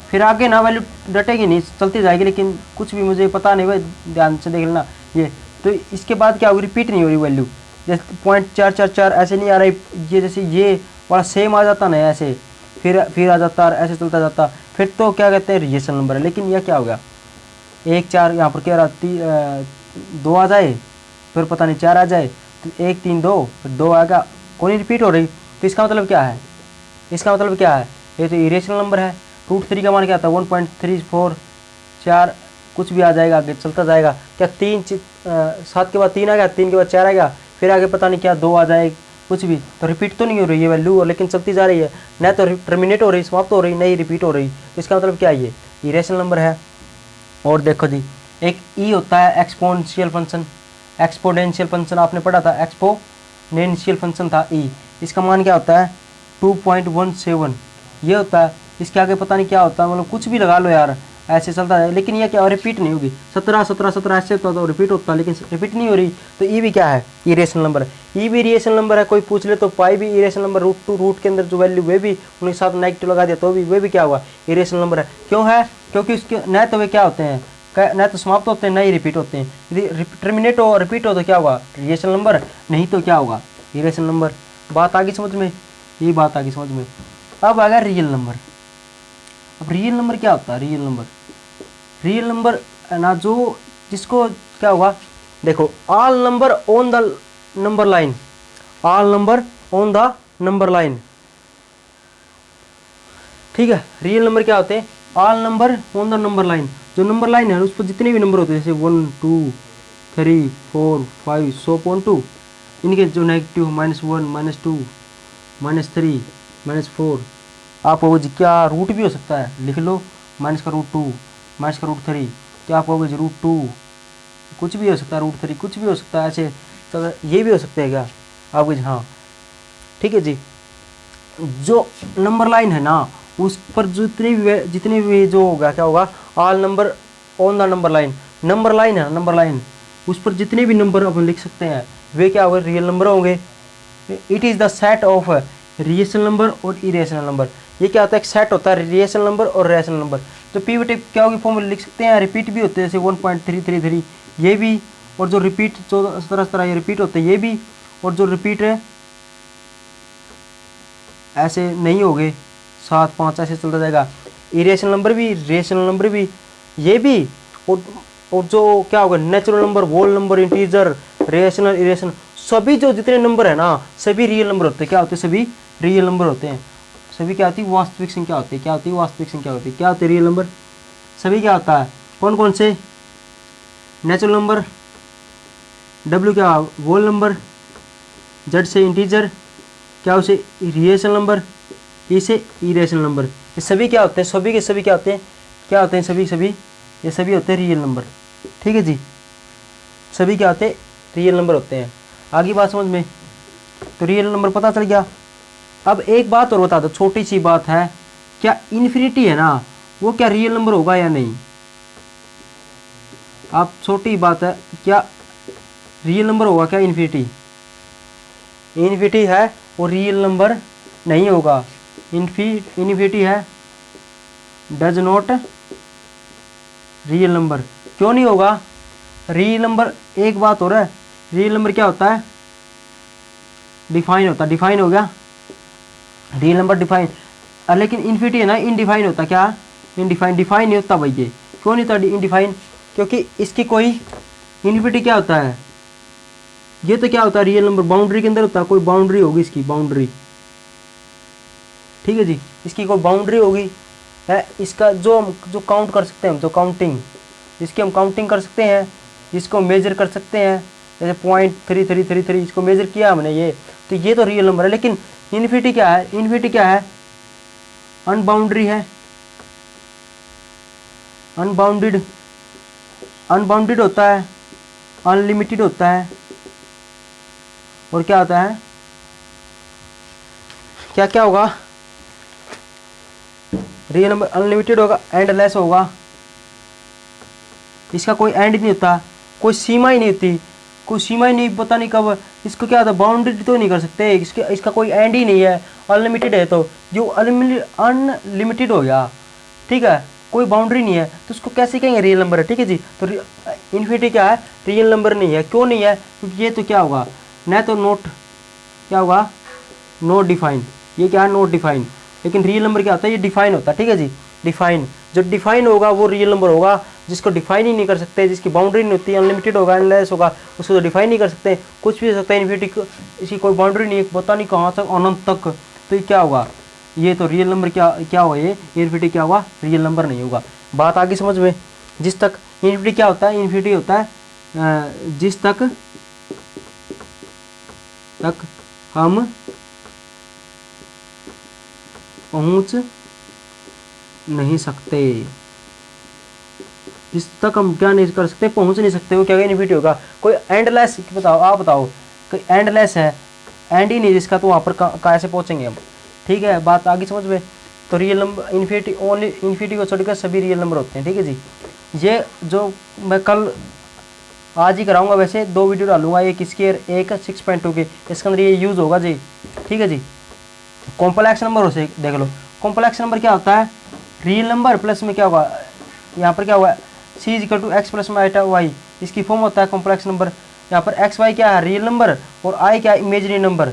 फिर आगे ना वैल्यू डटेगी नहीं, चलती जाएगी, लेकिन कुछ भी मुझे पता नहीं, भाई ध्यान से देख लेना ये। तो इसके बाद क्या होगी, रिपीट नहीं हो रही वैल्यू, जैसे 0.444 ऐसे नहीं आ रही, ये जैसे ये वाला सेम आ जाता ना ऐसे, फिर आ जाता, ऐसे चलता जाता, फिर तो क्या कहते हैं, रिएशन नंबर है। लेकिन यह क्या हो गया, 1, 4 यहाँ पर क्या रहा, 2 आ जाए, फिर पता नहीं 4 आ जाए, तो 1, 3, 2 फिर 2 आएगा, कोई रिपीट हो रही। तो इसका मतलब क्या है, इसका मतलब क्या है, ये तो इरेशनल नंबर है। √3 का मान क्या था, 1.344 कुछ भी आ जाएगा, आगे चलता जाएगा। क्या 7 के बाद 3 आ गया, 3 के बाद 4 आ गया, फिर आगे पता नहीं क्या 2 आ जाए, कुछ भी, तो रिपीट तो नहीं हो रही है वैल्यू, लेकिन चलती जा रही है, न तो टर्मिनेट हो रही, समाप्त हो रही, नहीं रिपीट हो रही। तो इसका मतलब क्या है, ये इरेशनल नंबर है। और देखो जी, एक ई होता है एक्सपोनेंशियल फंक्शन, एक्सपोनेंशियल फंक्शन आपने पढ़ा था, एक्सपोनेंशियल फंक्शन था ई, इसका मान क्या होता है 2.17 ये होता है। इसके आगे पता नहीं क्या होता है, मतलब कुछ भी लगा लो यार, ऐसे चलता है। लेकिन ये क्या, रिपीट नहीं होगी, 17, 17, 17 ऐसे होता तो रिपीट होता, लेकिन रिपीट नहीं हो रही। तो ई भी क्या है, इरेशनल नंबर है, ई भी इरेशनल नंबर है। कोई पूछ ले तो पाई भी इरेशनल नंबर, √2 रूट के अंदर जो वैल्यू वे भी उनके साथ नेगेटिव लगा दिया तो भी वे भी क्या हुआ, इरेशनल नंबर है। क्यों है, क्योंकि उसके न तो वे क्या होते हैं, न तो समाप्त होते हैं, न ही रिपीट होते हैं। यदि टर्मिनेट हो, रिपीट हो तो क्या होगा, रिएशनल नंबर, नहीं तो क्या होगा, इरेशनल नंबर। बात आगे समझ में, यही बात आगे समझ में। अब आ गया रियल नंबर। अब रियल नंबर क्या होता है, रियल नंबर ना, जो जिसको क्या होगा, देखो all number on the number line, all number on the number line, ठीक है। रियल नंबर क्या होते हैं, all number on the number line, जो नंबर लाइन है उस पर जितने भी नंबर होते हैं, जैसे 1, 2, 3, 4, 5, 100.2, इनके जो नेगेटिव -1, -2, -3, -4, आप कहोगे जी क्या रूट भी हो सकता है, लिख लो, -√2, -√3, क्या आप कहोगे जी √2 कुछ भी हो सकता है, √3 कुछ भी हो सकता है, ऐसे तो ये भी हो सकते हैं क्या, आप कहोगे हाँ ठीक है जी। जो नंबर लाइन है ना, उस पर जितने भी जो होगा क्या होगा, all number on the number line, number line है, नंबर लाइन, उस पर जितने भी नंबर अपन लिख सकते हैं वे क्या होंगे, रियल नंबर होंगे। It is the set of rational number और इरेशनल नंबर। ये क्या होता है, एक सेट होता है रिएशनल नंबर और रेशनल नंबर। तो पीवीटी क्या होगी, फॉर्मूला लिख सकते हैं, रिपीट भी होते हैं जैसे 1.333 ये भी, और जो रिपीट 17 ये रिपीट होते हैं ये भी, और जो रिपीट है ऐसे नहीं हो गए 7, 5 ऐसे चलता जाएगा। इरेशनल नंबर भी, रेशनल नंबर भी, ये भी, और जो क्या होगा, natural number, whole number, integer, rational, irrational, सभी जो जितने नंबर है ना सभी रियल नंबर होते हैं। क्या होते हैं, सभी रियल नंबर होते हैं। सभी क्या होती है, वास्तविक संख्या होती है। क्या होती है, वास्तविक संख्या होती है। क्या होती है, रियल नंबर। सभी क्या होता है, कौन कौन से, नेचुरल नंबर, डब्ल्यू क्या होल नंबर, जेड से इंटीजर, क्या उसे रिएशनल नंबर, ई से इरेशनल नंबर। ये सभी क्या होते हैं, सभी के सभी क्या होते हैं, क्या होते हैं सभी सभी, ये सभी होते हैं रियल नंबर। ठीक है जी, सभी क्या होते हैं, रियल नंबर होते हैं। आगे बात समझ में, तो रियल नंबर पता चल गया। अब एक बात और बता दो, छोटी सी बात है, क्या इन्फिनिटी है ना वो क्या रियल नंबर होगा या नहीं। आप छोटी बात है, क्या रियल नंबर होगा क्या इन्फिनिटी। इन्फिनिटी है वो रियल नंबर नहीं होगा। इन्फिनिटी है डज नॉट रियल नंबर। क्यों नहीं होगा रियल नंबर, एक बात हो रहा है, रियल नंबर क्या होता है, डिफाइन होता है। डिफाइन हो गया रियल नंबर, डिफाइन। लेकिन इन्फिनिटी है ना इनडिफाइन होता। क्या इनडिफाइन, डिफाइन नहीं होता भाई। ये क्यों नहीं होता इनडिफाइन, क्योंकि इसकी कोई इन्फिनिटी क्या होता है, ये तो क्या होता है रियल नंबर, बाउंड्री के अंदर होता है। कोई बाउंड्री होगी इसकी, बाउंड्री। ठीक है जी, इसकी कोई बाउंड्री होगी है। इसका जो काउंट कर सकते हैं हम, जो काउंटिंग, इसकी हम काउंटिंग कर सकते हैं, इसको मेजर कर सकते हैं। जैसे 0.3333 इसको मेजर किया हमने, ये तो ये तो रियल नंबर है। लेकिन इन्फिनिटी क्या है, इन्फिनिटी क्या है, अनबाउंड्री है, अनबाउंडेड, अनबाउंडेड होता है, अनलिमिटेड होता है, और क्या होता है, क्या क्या होगा, रियल नंबर अनलिमिटेड होगा, एंडलेस होगा। इसका कोई एंड नहीं होता, कोई सीमा ही नहीं होती, कोई सीमा ही नहीं, पता नहीं कब इसको क्या होता है, बाउंडेड तो नहीं कर सकते, इसका कोई एंड ही नहीं है। अनलिमिटेड है तो जो अनलिमिटेड हो गया, ठीक है, कोई बाउंड्री नहीं है, तो उसको कैसे कहेंगे रियल नंबर है। ठीक है जी, तो इन्फिनिटी क्या है, रियल नंबर नहीं है। क्यों नहीं है, क्योंकि ये तो क्या होगा, न तो नोट, क्या होगा, नोट डिफाइन। ये क्या है, नोट डिफाइन। लेकिन रियल नंबर क्या होता है, ये डिफाइन होता है। ठीक है जी, डिफाइन, जो डिफाइन होगा वो रियल नंबर होगा। जिसको डिफाइन ही नहीं कर सकते, जिसकी बाउंड्री नहीं होती, अनलिमिटेड होगा, एंडलेस होगा, उसको तो डिफाइन नहीं कर सकते, कुछ भी हो सकता है। इन्फिनिटी इसकी कोई बाउंड्री नहीं है, पता नहीं कहाँ तक, अनंत तक। तो ये क्या होगा, ये तो रियल नंबर क्या क्या होगा, ये इन्फिनिटी क्या होगा, रियल नंबर नहीं होगा। बात आगे समझ में, जिस तक इन्फिनिटी क्या होता है, इन्फिनिटी होता है जिस तक हम पहुंच नहीं सकते, जिस तक हम क्या नहीं कर सकते, पहुंच नहीं सकते, वो क्या इन्फिनिटी होगा। कोई एंडलेस, बताओ आप बताओ, कोई एंडलेस है, एंड ही नहीं जिसका, तो वहाँ पर कैसे पहुंचेंगे हम। ठीक है, बात आगे समझ में। तो real number infinity, only infinity को छोड़कर सभी रियल नंबर होते हैं। ठीक है जी, ये जो मैं कल आज ही कराऊंगा, वैसे 2 वीडियो डालूंगा, एक इसकी एक 6.2 की, इसके अंदर ये यूज़ होगा जी। ठीक है जी, कॉम्प्लेक्स नंबर हो से देख लो। कॉम्प्लेक्स नंबर क्या होता है, रियल नंबर प्लस में क्या होगा, यहाँ पर क्या हुआ, c is equal to x plus में आइटा वाई, इसकी फॉर्म होता है कॉम्प्लेक्स नंबर। यहाँ पर एक्स वाई क्या है, रियल नंबर, और आई क्या है, इमेजिनरी नंबर।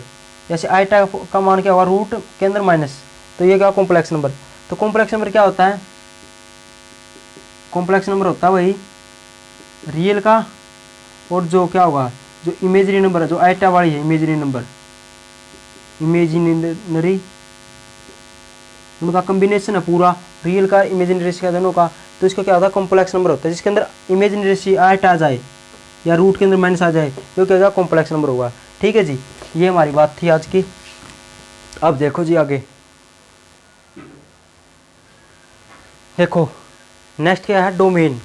जैसे आइटा का मान क्या हुआ, रूट के अंदर माइनस, तो ये क्या, कॉम्प्लेक्स नंबर। तो कॉम्प्लेक्स नंबर क्या होता है, कॉम्प्लेक्स नंबर होता है वही रियल का, और जो क्या होगा, जो इमेजिनरी नंबर है, जो आइटा वाली है इमेजिनरी नंबर, इमेजिनरी उनका कॉम्बिनेशन है पूरा, रियल का इमेजिनरी रेशियो का दोनों का। तो इसका क्या होता है, कॉम्प्लेक्स नंबर होता है। जिसके अंदर इमेजिनरी रेशियो आठ आ जाए या रूट के अंदर माइनस आ जाए, तो क्या होगा, कॉम्प्लेक्स नंबर होगा। ठीक है जी, ये हमारी बात थी आज की। अब देखो जी आगे, देखो नेक्स्ट क्या है, डोमेन।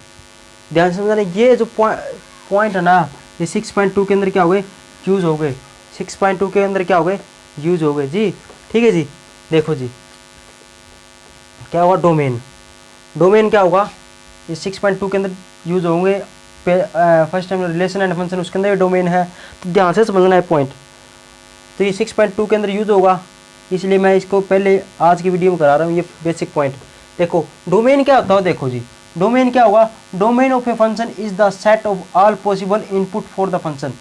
ध्यान से समझना, ये जो पॉइंट है ना, ये 6.2 के अंदर क्या हो गए, यूज हो गए। 6.2 के अंदर क्या हो गए, यूज हो गए जी। ठीक है जी, देखो जी क्या होगा, डोमेन। डोमेन क्या होगा, ये 6.2 के अंदर यूज होंगे। First time relation and function, उसके अंदर ये डोमेन है, तो ध्यान से समझना है पॉइंट। तो ये 6.2 के अंदर यूज होगा, इसलिए मैं इसको पहले आज की वीडियो में करा रहा हूँ, ये बेसिक पॉइंट। देखो डोमेन क्या होता है, देखो जी डोमेन क्या होगा, domain of a function is the set of all possible input for the function.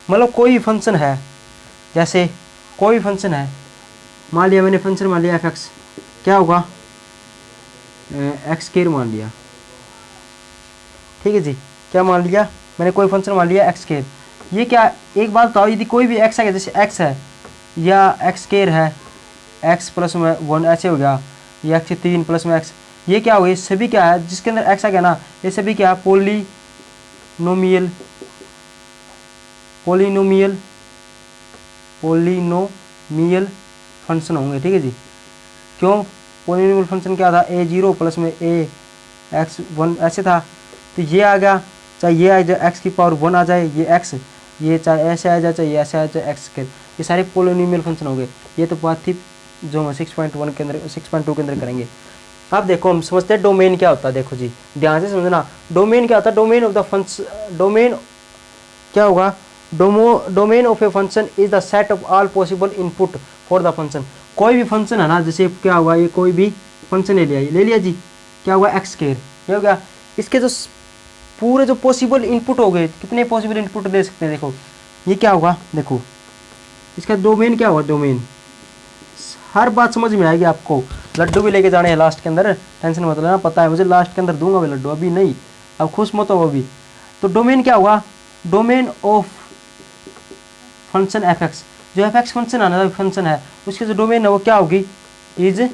मतलब कोई भी फंक्शन है, जैसे कोई भी फंक्शन है, मान लिया मैंने फंक्शन मान लिया f(x), क्या होगा, एक्स स्क्वायर मान लिया। ठीक है जी, क्या मान लिया मैंने, कोई फंक्शन मान लिया एक्स स्क्वायर। ये क्या, एक बात बताओ, यदि कोई भी एक्स है, जैसे एक्स है या एक्स स्क्वायर है, एक्स प्लस में 1 ऐसे हो गया, ये एक्स 3 प्लस में एक्स, ये क्या हो गया, ये सभी क्या है जिसके अंदर एक्स आ गया ना, ये सभी क्या है पोलिनोमियल पोलिनोमियल फंक्शन होंगे, ठीक है जी। क्यों, पोलिनोमियल फंक्शन क्या था, a0 प्लस में a x1 ऐसे था, तो ये आ गया, चाहे ये आ जाए x की पावर 1 आ जाए, ये x, ये चाहे ऐसे आ जाए चाहे ये ऐसे आ जाए x के, ये सारे पोलिनोमियल फंक्शन हो गए। ये तो बात थी जो हम 6.1 के अंदर 6.2 के अंदर करेंगे। अब देखो हम समझते हैं डोमेन क्या होता है। देखो जी ध्यान से समझना, डोमेन क्या होता है, domain of the function, domain क्या होगा, domain of a function is the set of all possible input for the function. कोई भी फंक्शन है ना, जैसे क्या हुआ, ये कोई भी फंक्शन ले लिया जी, क्या हुआ एक्स स्क्वायर, ये हो गया, इसके जो पूरे जो पॉसिबल इनपुट हो गए, कितने पॉसिबल इनपुट दे सकते हैं, देखो ये क्या होगा, देखो इसका डोमेन क्या होगा, डोमेन हर बात समझ में आएगी आपको। लड्डू भी लेके जाने हैं लास्ट के अंदर, टेंशन मत लेना, पता है मुझे, लास्ट के अंदर दूंगा मैं लड्डू, अभी नहीं, अब खुश मत हो अभी। तो डोमेन क्या होगा, domain of function F x, जो एफ एक्स फंक्शन है ना, फंक्शन है उसके जो डोमेन है वो क्या होगी, इज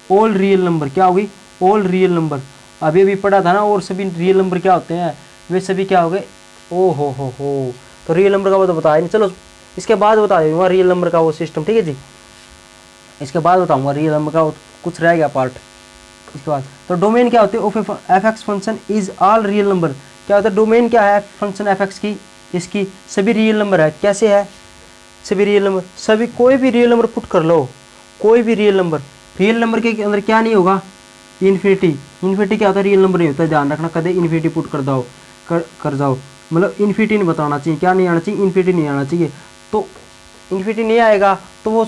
ऑल रियल नंबर, क्या होगी, ऑल रियल नंबर। अभी अभी पढ़ा था ना, और सभी रियल नंबर क्या होते हैं, वे सभी क्या हो गए, ओ हो, तो रियल नंबर का वो तो बताया नहीं, चलो इसके बाद बता दूंगा रियल नंबर का वो सिस्टम, ठीक है जी, इसके बाद बताऊंगा रियल नंबर का, कुछ रह गया पार्ट इसके बाद। तो डोमेन क्या होती है, of F x function is all real number, क्या होता है, डोमेन क्या है फंक्शन एफ एक्स की, इसकी सभी रियल नंबर है, कैसे है, सभी रियल नंबर, सभी कोई भी रियल नंबर पुट कर लो, कोई भी रियल नंबर के अंदर क्या नहीं होगा, इन्फिनिटी क्या होता है, रियल नंबर नहीं होता, ध्यान रखना, कदे इन्फिनिटी पुट कर जाओ, मतलब इन्फिनिटी नहीं बताना चाहिए, क्या नहीं आना चाहिए, इन्फिनिटी नहीं आना चाहिए। तो इन्फिनिटी नहीं आएगा तो वो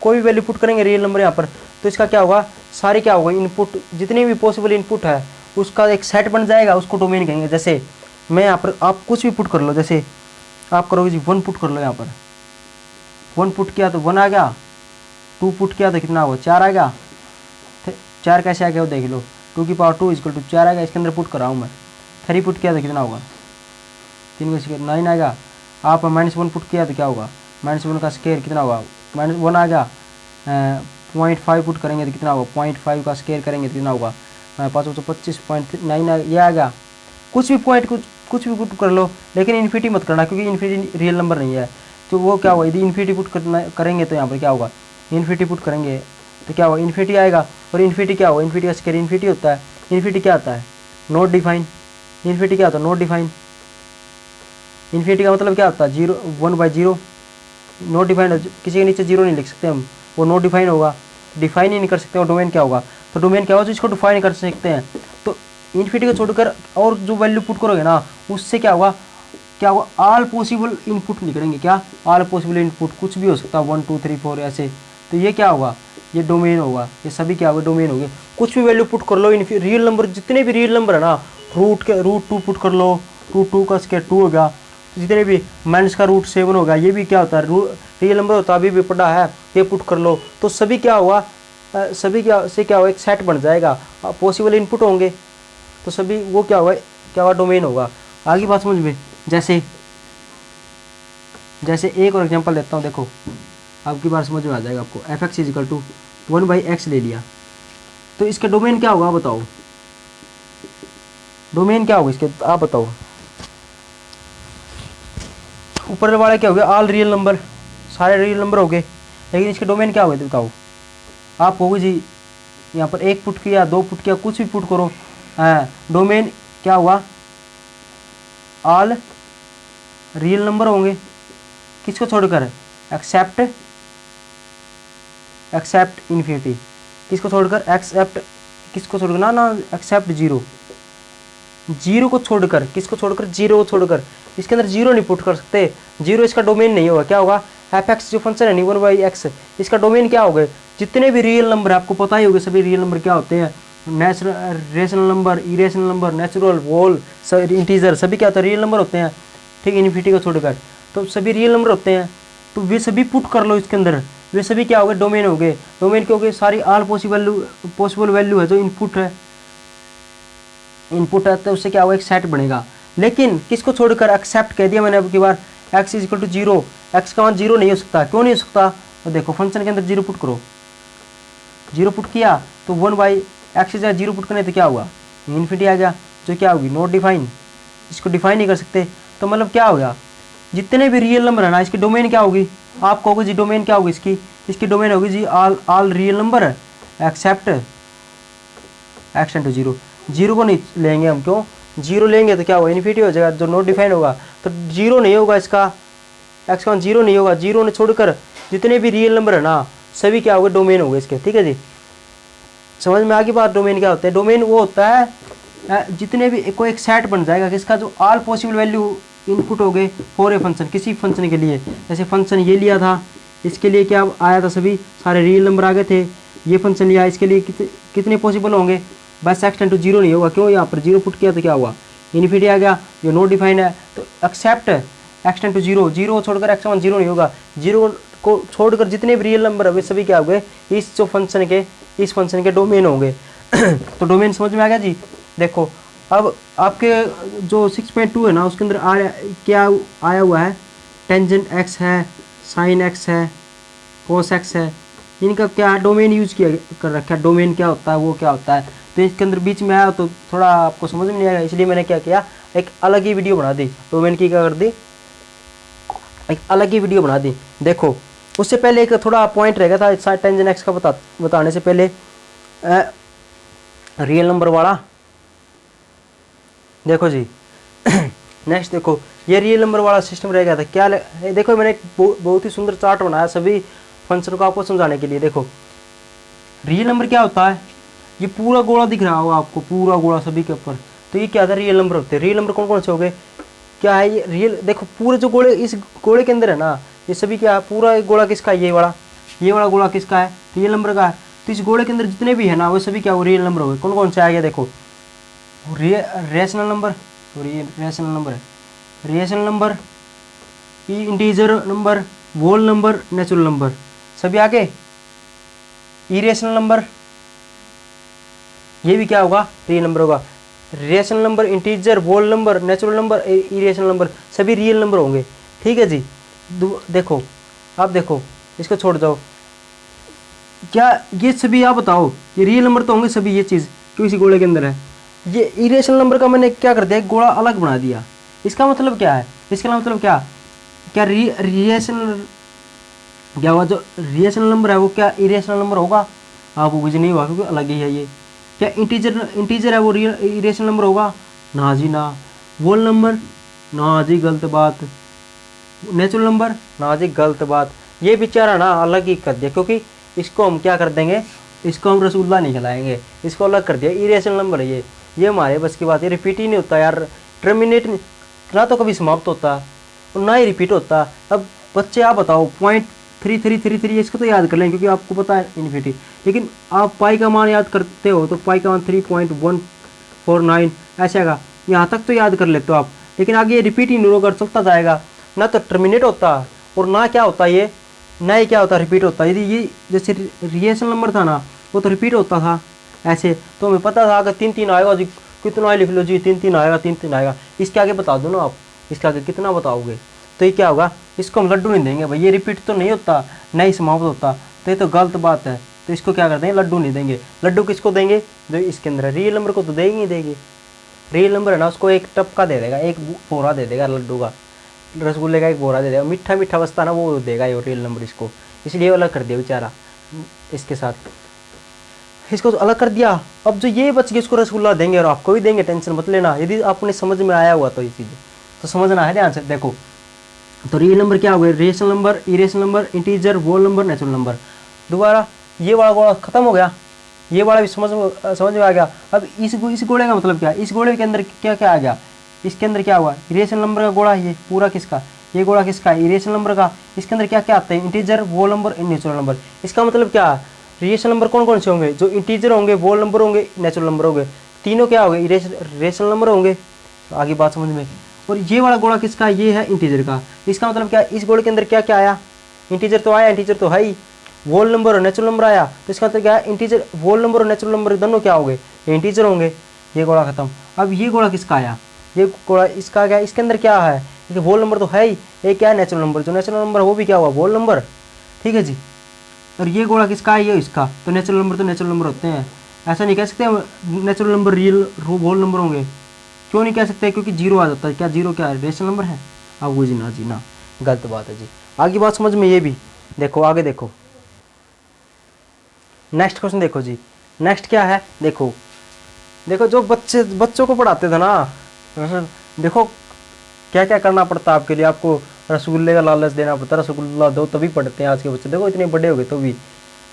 कोई भी वैल्यू पुट करेंगे रियल नंबर यहाँ पर, तो इसका क्या होगा, सारे क्या होगा, इनपुट जितनी भी पॉसिबल इनपुट है उसका एक सेट बन जाएगा, उसको डोमेन कहेंगे। जैसे मैं यहाँ पर, आप कुछ भी पुट कर लो, जैसे आप करोगे जी 1 पुट कर लो, यहाँ पर 1 पुट किया तो 1 आ गया, 2 पुट किया तो कितना होगा, 4 आ गया, 4 कैसे आ गया वो देख लो, 2 की पावर 2 इक्वल टू 4 आ गया, इसके अंदर पुट कर रहा हूँ मैं। 3 पुट किया तो कितना होगा, 3 का स्क्वायर 9 आएगा। आप -1 पुट किया तो क्या होगा, -1 का स्क्वायर कितना होगा, -1 आ गया। 0.5 पुट करेंगे तो कितना होगा, 0.5 का स्क्वायर करेंगे तो कितना होगा, 5 तो 25.9 ये आ गया। कुछ भी पॉइंट कुछ भी पुट कर लो, लेकिन इन्फिनिटी मत करना, क्योंकि इन्फिनिटी रियल नंबर नहीं है। तो वो क्या होगा, यदि इन्फिनिटी पुट करेंगे तो यहाँ पर क्या होगा, इन्फिनिटी पुट करेंगे तो क्या होगा, इन्फिनिटी आएगा। और इन्फिनिटी क्या होगा, इन्फिनिटी का स्क्वायर इन्फिनिटी होता है। इन्फिनिटी क्या आता है, नॉट डिफाइन। इन्फिनिटी क्या होता है, नॉट डिफाइन। इन्फिनिटी का मतलब क्या होता है, 1/0। नॉट डिफाइन, किसी के नीचे 0 नहीं लिख सकते हम, वो नॉट डिफाइन होगा, डिफाइन ही नहीं कर सकते। और डोमेन क्या होगा, तो डोमेन क्या होगा, जिसको डिफाइन कर सकते हैं। तो इन्फिनिटी को छोड़कर और जो वैल्यू पुट करोगे ना, उससे क्या होगा, ऑल पॉसिबल इनपुट निकलेंगे। क्या, ऑल पॉसिबल इनपुट, कुछ भी हो सकता है, 1 2 3 4 ऐसे। तो ये क्या होगा, ये डोमेन होगा, ये सभी क्या होगा, डोमेन होंगे। कुछ भी वैल्यू पुट कर लो, रियल नंबर, जितने भी रियल नंबर है ना, √2 पुट कर लो, √2 का स्क्वायर 2 हो गया, जितने भी माइनस का √7 होगा, ये भी क्या होता है, रियल नंबर होता है, अभी भी पढ़ा है, ये पुट कर लो। तो सभी क्या होगा, सभी क्या से क्या होगा, एक सेट बन जाएगा, पॉसिबल इनपुट होंगे, तो सभी वो क्या होगा, डोमेन होगा। आगे बात समझ में, जैसे एक और एग्जांपल देता हूँ, देखो आपकी बार समझ में आ जाएगा आपको। F X is equal to 1/x ले लिया, तो इसका डोमेन क्या होगा, बताओ, डोमेन क्या होगा इसके, आप बताओ। ऊपर वाले क्या हो गया, ऑल रियल नंबर, सारे रियल नंबर हो गए, लेकिन इसके डोमेन क्या हो गए बताओ। आप होगे जी, यहाँ पर 1 पुट किया, 2 पुट किया, कुछ भी पुट करो, डोमेन क्या हुआ, ऑल रियल नंबर होंगे, किसको छोड़कर, एक्सेप्ट इन्फिनिटी, किसको छोड़कर, किसको छोड़कर ना एक्सेप्ट 0 को छोड़कर, किसको छोड़कर, 0 को छोड़कर। इसके अंदर 0 नहीं पुट कर सकते, 0 इसका डोमेन नहीं होगा। क्या होगा, एफ एक्स जो फंक्शन है 1/x, इसका डोमेन क्या होगा, जितने भी रियल नंबर आपको पता ही होगा, सभी रियल नंबर क्या होते हैं, rational number, irrational number, natural, whole, integer, सभी क्या होता है, रियल नंबर होते हैं। ठीक है, इन्फिनिटी को छोड़कर तो सभी रियल नंबर होते हैं। तो वे सभी पुट कर लो इसके अंदर, वे सभी क्या हो गए, डोमेन हो गए। डोमेन क्या हो गए, सारी ऑल पॉसिबल वैल्यू है जो इनपुट है, तो उससे क्या होगा, एक सेट बनेगा। लेकिन किसको छोड़कर, एक्सेप्ट कह दिया मैंने अब की बार, x = 0, x का मान 0 नहीं हो सकता। क्यों नहीं हो सकता, और देखो फंक्शन के अंदर 0 पुट करो, 0 पुट किया तो 1/x से जीरो पुट करने तो क्या हुआ, इन्फिनिटी आ गया, जो क्या होगी नॉट डिफाइन, इसको डिफाइन नहीं कर सकते। तो मतलब क्या हो गया, जितने भी रियल नंबर है ना इसकी डोमेन क्या होगी, आप कहोगे जी डोमेन क्या होगी इसकी डोमेन होगी जी all real number except x tend to 0। 0 को नहीं लेंगे हम, क्यों, 0 लेंगे तो क्या होगा, इन्फिनिटी हो जाएगा, जो नॉट डिफाइन होगा तो 0 नहीं होगा, इसका x का 0 नहीं होगा। 0 ने छोड़कर जितने भी रियल नंबर है ना सभी क्या होगा, डोमेन होगा इसके। ठीक है जी, समझ में आ गई बात। डोमेन क्या होता है, डोमेन वो होता है जितने भी कोई एक सेट बन जाएगा किसका, जो ऑल पॉसिबल वैल्यू इनपुट हो गए फॉर ए फंक्शन, किसी फंक्शन के लिए। जैसे फंक्शन ये लिया था, इसके लिए क्या आया था, सभी सारे रियल नंबर आ गए थे। ये फंक्शन लिया, इसके लिए कितने पॉसिबल होंगे, बस x टेंड टू 0 नहीं होगा, क्यों, यहाँ पर 0 पुट किया तो क्या हुआ, इन्फिनिटी आ गया, जो नॉट डिफाइन है। तो एक्सेप्ट x टेंड टू 0, 0 छोड़कर x 0 नहीं होगा, 0 को छोड़कर जितने भी रियल नंबर है वे सभी क्या हो गए, इस फंक्शन के डोमेन होंगे। तो डोमेन समझ में आ गया जी। देखो अब आपके जो 6.2 है ना उसके अंदर क्या आया हुआ है, टेंजेंट x है, साइन x है, कोस x है, इनका क्या डोमेन यूज किया कर रखा है। डोमेन क्या होता है, वो क्या होता है, तो इसके अंदर बीच में आया तो थोड़ा आपको समझ में नहीं आएगा, इसलिए मैंने क्या किया, एक अलग ही वीडियो बना दी, डोमेन की क्या कर दी, एक अलग ही वीडियो बना दी। देखो उससे पहले एक थोड़ा पॉइंट रहेगा था टेंजेंट x का बताने से पहले, रियल नंबर वाला। देखो जी नेक्स्ट देखो ये रियल नंबर वाला सिस्टम रह गया था क्या, देखो मैंने एक बहुत ही सुंदर चार्ट बनाया सभी फंक्शन को आपको समझाने के लिए। देखो रियल नंबर क्या होता है, ये पूरा गोला दिख रहा होगा आपको, पूरा गोला सभी के ऊपर, तो ये क्या था, रियल नंबर होते हैं। रियल नंबर कौन कौन से हो गए, क्या है ये रियल, देखो पूरे जो गोले इस गोले के अंदर है ना ये सभी क्या है, पूरा एक गोला किसका है, ये वाला गोला किसका है, रियल नंबर का है। तो इस गोले के अंदर जितने भी है ना वो सभी क्या, वो रियल नंबर हो गए। कौन कौन से आ गया, देखो rational number, sorry rational number है, rational number, integer number, whole number, natural number, सभी आगे। इरेशनल नंबर, ये भी क्या होगा, रियल नंबर होगा। Rational number, integer, whole number, natural number, irrational number, सभी रियल नंबर होंगे। ठीक है जी। देखो आप देखो इसको छोड़ जाओ, क्या ये सभी आप बताओ, ये रियल नंबर तो होंगे सभी, ये चीज़ क्यों इसी गोले के अंदर है। ये इरेशनल नंबर का मैंने क्या कर दिया, एक गोला अलग बना दिया। इसका मतलब क्या है, इसका मतलब क्या रिएशनल क्या हुआ, जो रिएशनल नंबर है वो क्या इरेशनल नंबर होगा, आपको कुछ नहीं हुआ क्योंकि अलग ही है ये। क्या इंटीजर है वो इरेशनल नंबर होगा, ना जी ना। होल नंबर, ना जी गलत बात। नेचुरल नंबर, ना जी गलत बात। ये बेचारा ना अलग ही कर दिया, क्योंकि इसको हम क्या कर देंगे, इसको हम रसगुल्ला नहीं खिलाएंगे, इसको अलग कर दिया, इरेशनल नंबर है ये हमारे बस की बात है। रिपीट ही नहीं होता यार, टर्मिनेट ना तो कभी समाप्त होता और ना ही रिपीट होता। अब बच्चे आप बताओ 0.3333 इसको तो याद कर लें क्योंकि आपको पता है इन्फिनिटी, लेकिन आप पाई का मान याद करते हो तो पाई का मान 3.149 ऐसा का यहाँ तक तो याद कर लेते हो आप, लेकिन आगे ये रिपीट ही नहीं कर सकता जाएगा, ना तो टर्मिनेट होता और ना क्या होता ये, ना ही क्या होता रिपीट होता। यदि ये जैसे रिएशनल नंबर था ना वो तो रिपीट होता था ऐसे, तो हमें पता था अगर 3 आएगा जी, कितना लिख लो जी, 3 आएगा, 3 आएगा। इसके आगे बता दो ना आप, इसके आगे कितना बताओगे, तो ये क्या होगा, इसको हम लड्डू नहीं देंगे भाई, ये रिपीट तो नहीं होता, नहीं समाप्त होता, तो ये तो गलत बात है। तो इसको क्या कर देंगे, लड्डू नहीं देंगे। लड्डू किसको देंगे, जो इसके अंदर है, रियल नंबर को तो देंगे ही देंगे। रियल नंबर है ना उसको एक टपका दे देगा, एक बोरा दे देगा लड्डू का, रसगुल्ले का एक बोरा दे देगा, मीठा मीठा बसता ना वो देगा ये रियल नंबर इसको, इसलिए अलग कर दिया बेचारा इसके साथ, इसको तो अलग कर दिया। अब जो ये बच गया इसको रसगुल्ला देंगे और आपको भी देंगे, टेंशन मत लेना। यदि आपने समझ में आया हुआ तो ये चीज़ तो समझना है ध्यान से। देखो तो रियल नंबर क्या हो गए, rational number, irrational number, integer, whole number, natural number. दोबारा ये वाला गोला खत्म हो गया, ये वाला भी समझ में आ गया। अब इस गोले का मतलब क्या है, इस गोले के अंदर क्या क्या आ गया, इसके अंदर क्या हुआ, इरेशनल नंबर का गोला, ये पूरा किसका, ये गोला किसका, इरेशनल नंबर का। इसके अंदर क्या क्या आते हैं, integer, whole number, natural number. इसका मतलब क्या है, रिएशनल नंबर कौन कौन से होंगे, जो इंटीजर होंगे, होल नंबर होंगे, नेचुरल नंबर होंगे, तीनों क्या होंगे, रेशनल नंबर होंगे। तो आगे बात समझ में। और ये वाला गोला किसका, ये है इंटीजर का। इसका मतलब क्या, इस गोले के अंदर क्या क्या आया, इंटीजर तो आया, इंटीजर तो है ही, होल नंबर और नेचुरल नंबर आया, तो इसका मतलब क्या है, इंटीजर, होल नंबर और नेचुरल नंबर दोनों क्या हो गए, इंटीजर होंगे। ये गोला खत्म। अब ये गोला किसका आया, ये गोला इसका क्या, इसके अंदर क्या है, होल नंबर तो है ही, ये क्या है, नेचुरल नंबर, जो नेचुरल नंबर वो भी क्या हुआ, होल नंबर। ठीक है जी। और ये गोला किसका है, ये इसका, तो नेचुरल नंबर होते हैं। ऐसा नहीं कह सकते natural number real whole number होंगे, क्यों नहीं कह सकते, क्योंकि जीरो आ जाता है। क्या जीरो क्या है, रेशनल नंबर है? अब वो जी ना, गलत बात है जी। आगे बात समझ में, ये भी देखो, आगे देखो, नेक्स्ट क्वेश्चन देखो जी। नेक्स्ट क्या है, देखो जो बच्चों को पढ़ाते थे ना, देखो क्या क्या करना पड़ता आपके लिए। आपको रसगुल्ले का लालच देना पड़ता है, रसगुल्ला दो तभी पढ़ते हैं आज के बच्चे। देखो इतने बड़े हो गए तो भी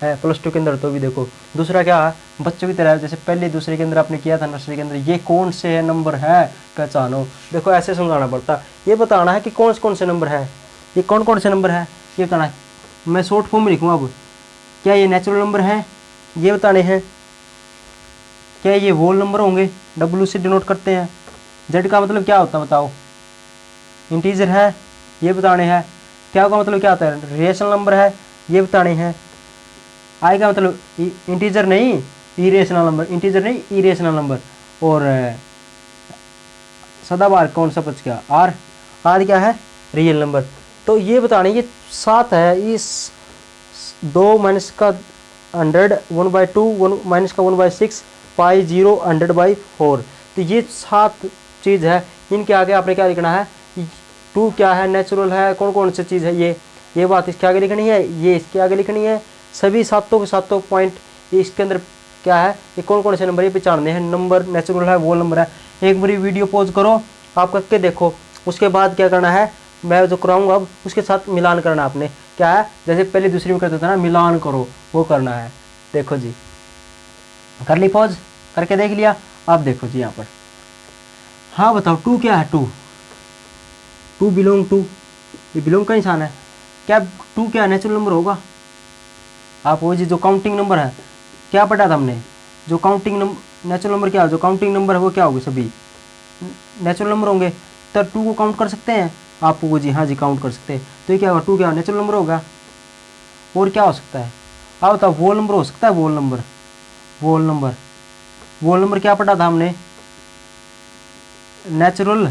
है, +2 के अंदर तो भी। देखो दूसरा क्या है, बच्चों की तरह जैसे पहले दूसरे के अंदर आपने किया था, नर्सरी के अंदर, ये कौन से है नंबर है पहचानो। देखो ऐसे समझाना पड़ता, ये बताना है कि कौन से नंबर है, ये कौन से नंबर है, ये बताना है। मैं शॉर्ट फॉर्म में लिखूँ अब, क्या ये नेचुरल नंबर है, ये बताने हैं। क्या ये होल नंबर होंगे, W से डिनोट करते हैं। Z का मतलब क्या होता है बताओ, इंटीजर है, ये बताने हैं। क्या का मतलब क्या होता है, रेशनल नंबर है, ये बताने हैं। I का मतलब इंटीजर नहीं इरेशनल नंबर, इंटीजर नहीं इरेशनल नंबर। और सदाबहार कौन सा बच गया, R क्या है, रियल नंबर। तो ये बताने, ये 7 है, इस 2 माइनस का 100 1/2 1 माइनस का 1/6 पाई 0 100/4। तो ये 7 चीज़ है, इनके आगे आपने क्या लिखना है, 2 क्या है, नेचुरल है, कौन सी चीज़ है, ये बात इसके आगे लिखनी है, ये इसके आगे लिखनी है। सभी सातों के सातों पॉइंट इसके अंदर क्या है, ये कौन से नंबर ये पहचानने हैं। नंबर नेचुरल है, वो नंबर है। एक बारी वीडियो पॉज करो, आप करके देखो, उसके बाद क्या करना है, मैं जो कराऊंगा अब उसके साथ मिलान करना आपने। क्या है, जैसे पहले दूसरी में करते थे ना, मिलान करो, वो करना है। देखो जी, कर ली पॉज, करके देख लिया। आप देखो जी यहाँ पर, हाँ बताओ 2 क्या है, 2 बिलोंग टू, ये बिलोंग का निशान है। क्या 2 क्या नेचुरल नंबर होगा? आप वो जी जो काउंटिंग नंबर है, क्या पढ़ा था हमने, जो काउंटिंग नंबर, नेचुरल नंबर क्या है, जो काउंटिंग नंबर है वो क्या होंगे, सभी नेचुरल नंबर होंगे। तो 2 को काउंट कर सकते हैं आप वो जी, हाँ जी काउंट कर सकते हैं। तो ये क्या होगा, 2 क्या नेचुरल नंबर होगा। और क्या हो सकता है, आप बताओ, वोल नंबर हो सकता है, वोल नंबर क्या पढ़ा था हमने, नेचुरल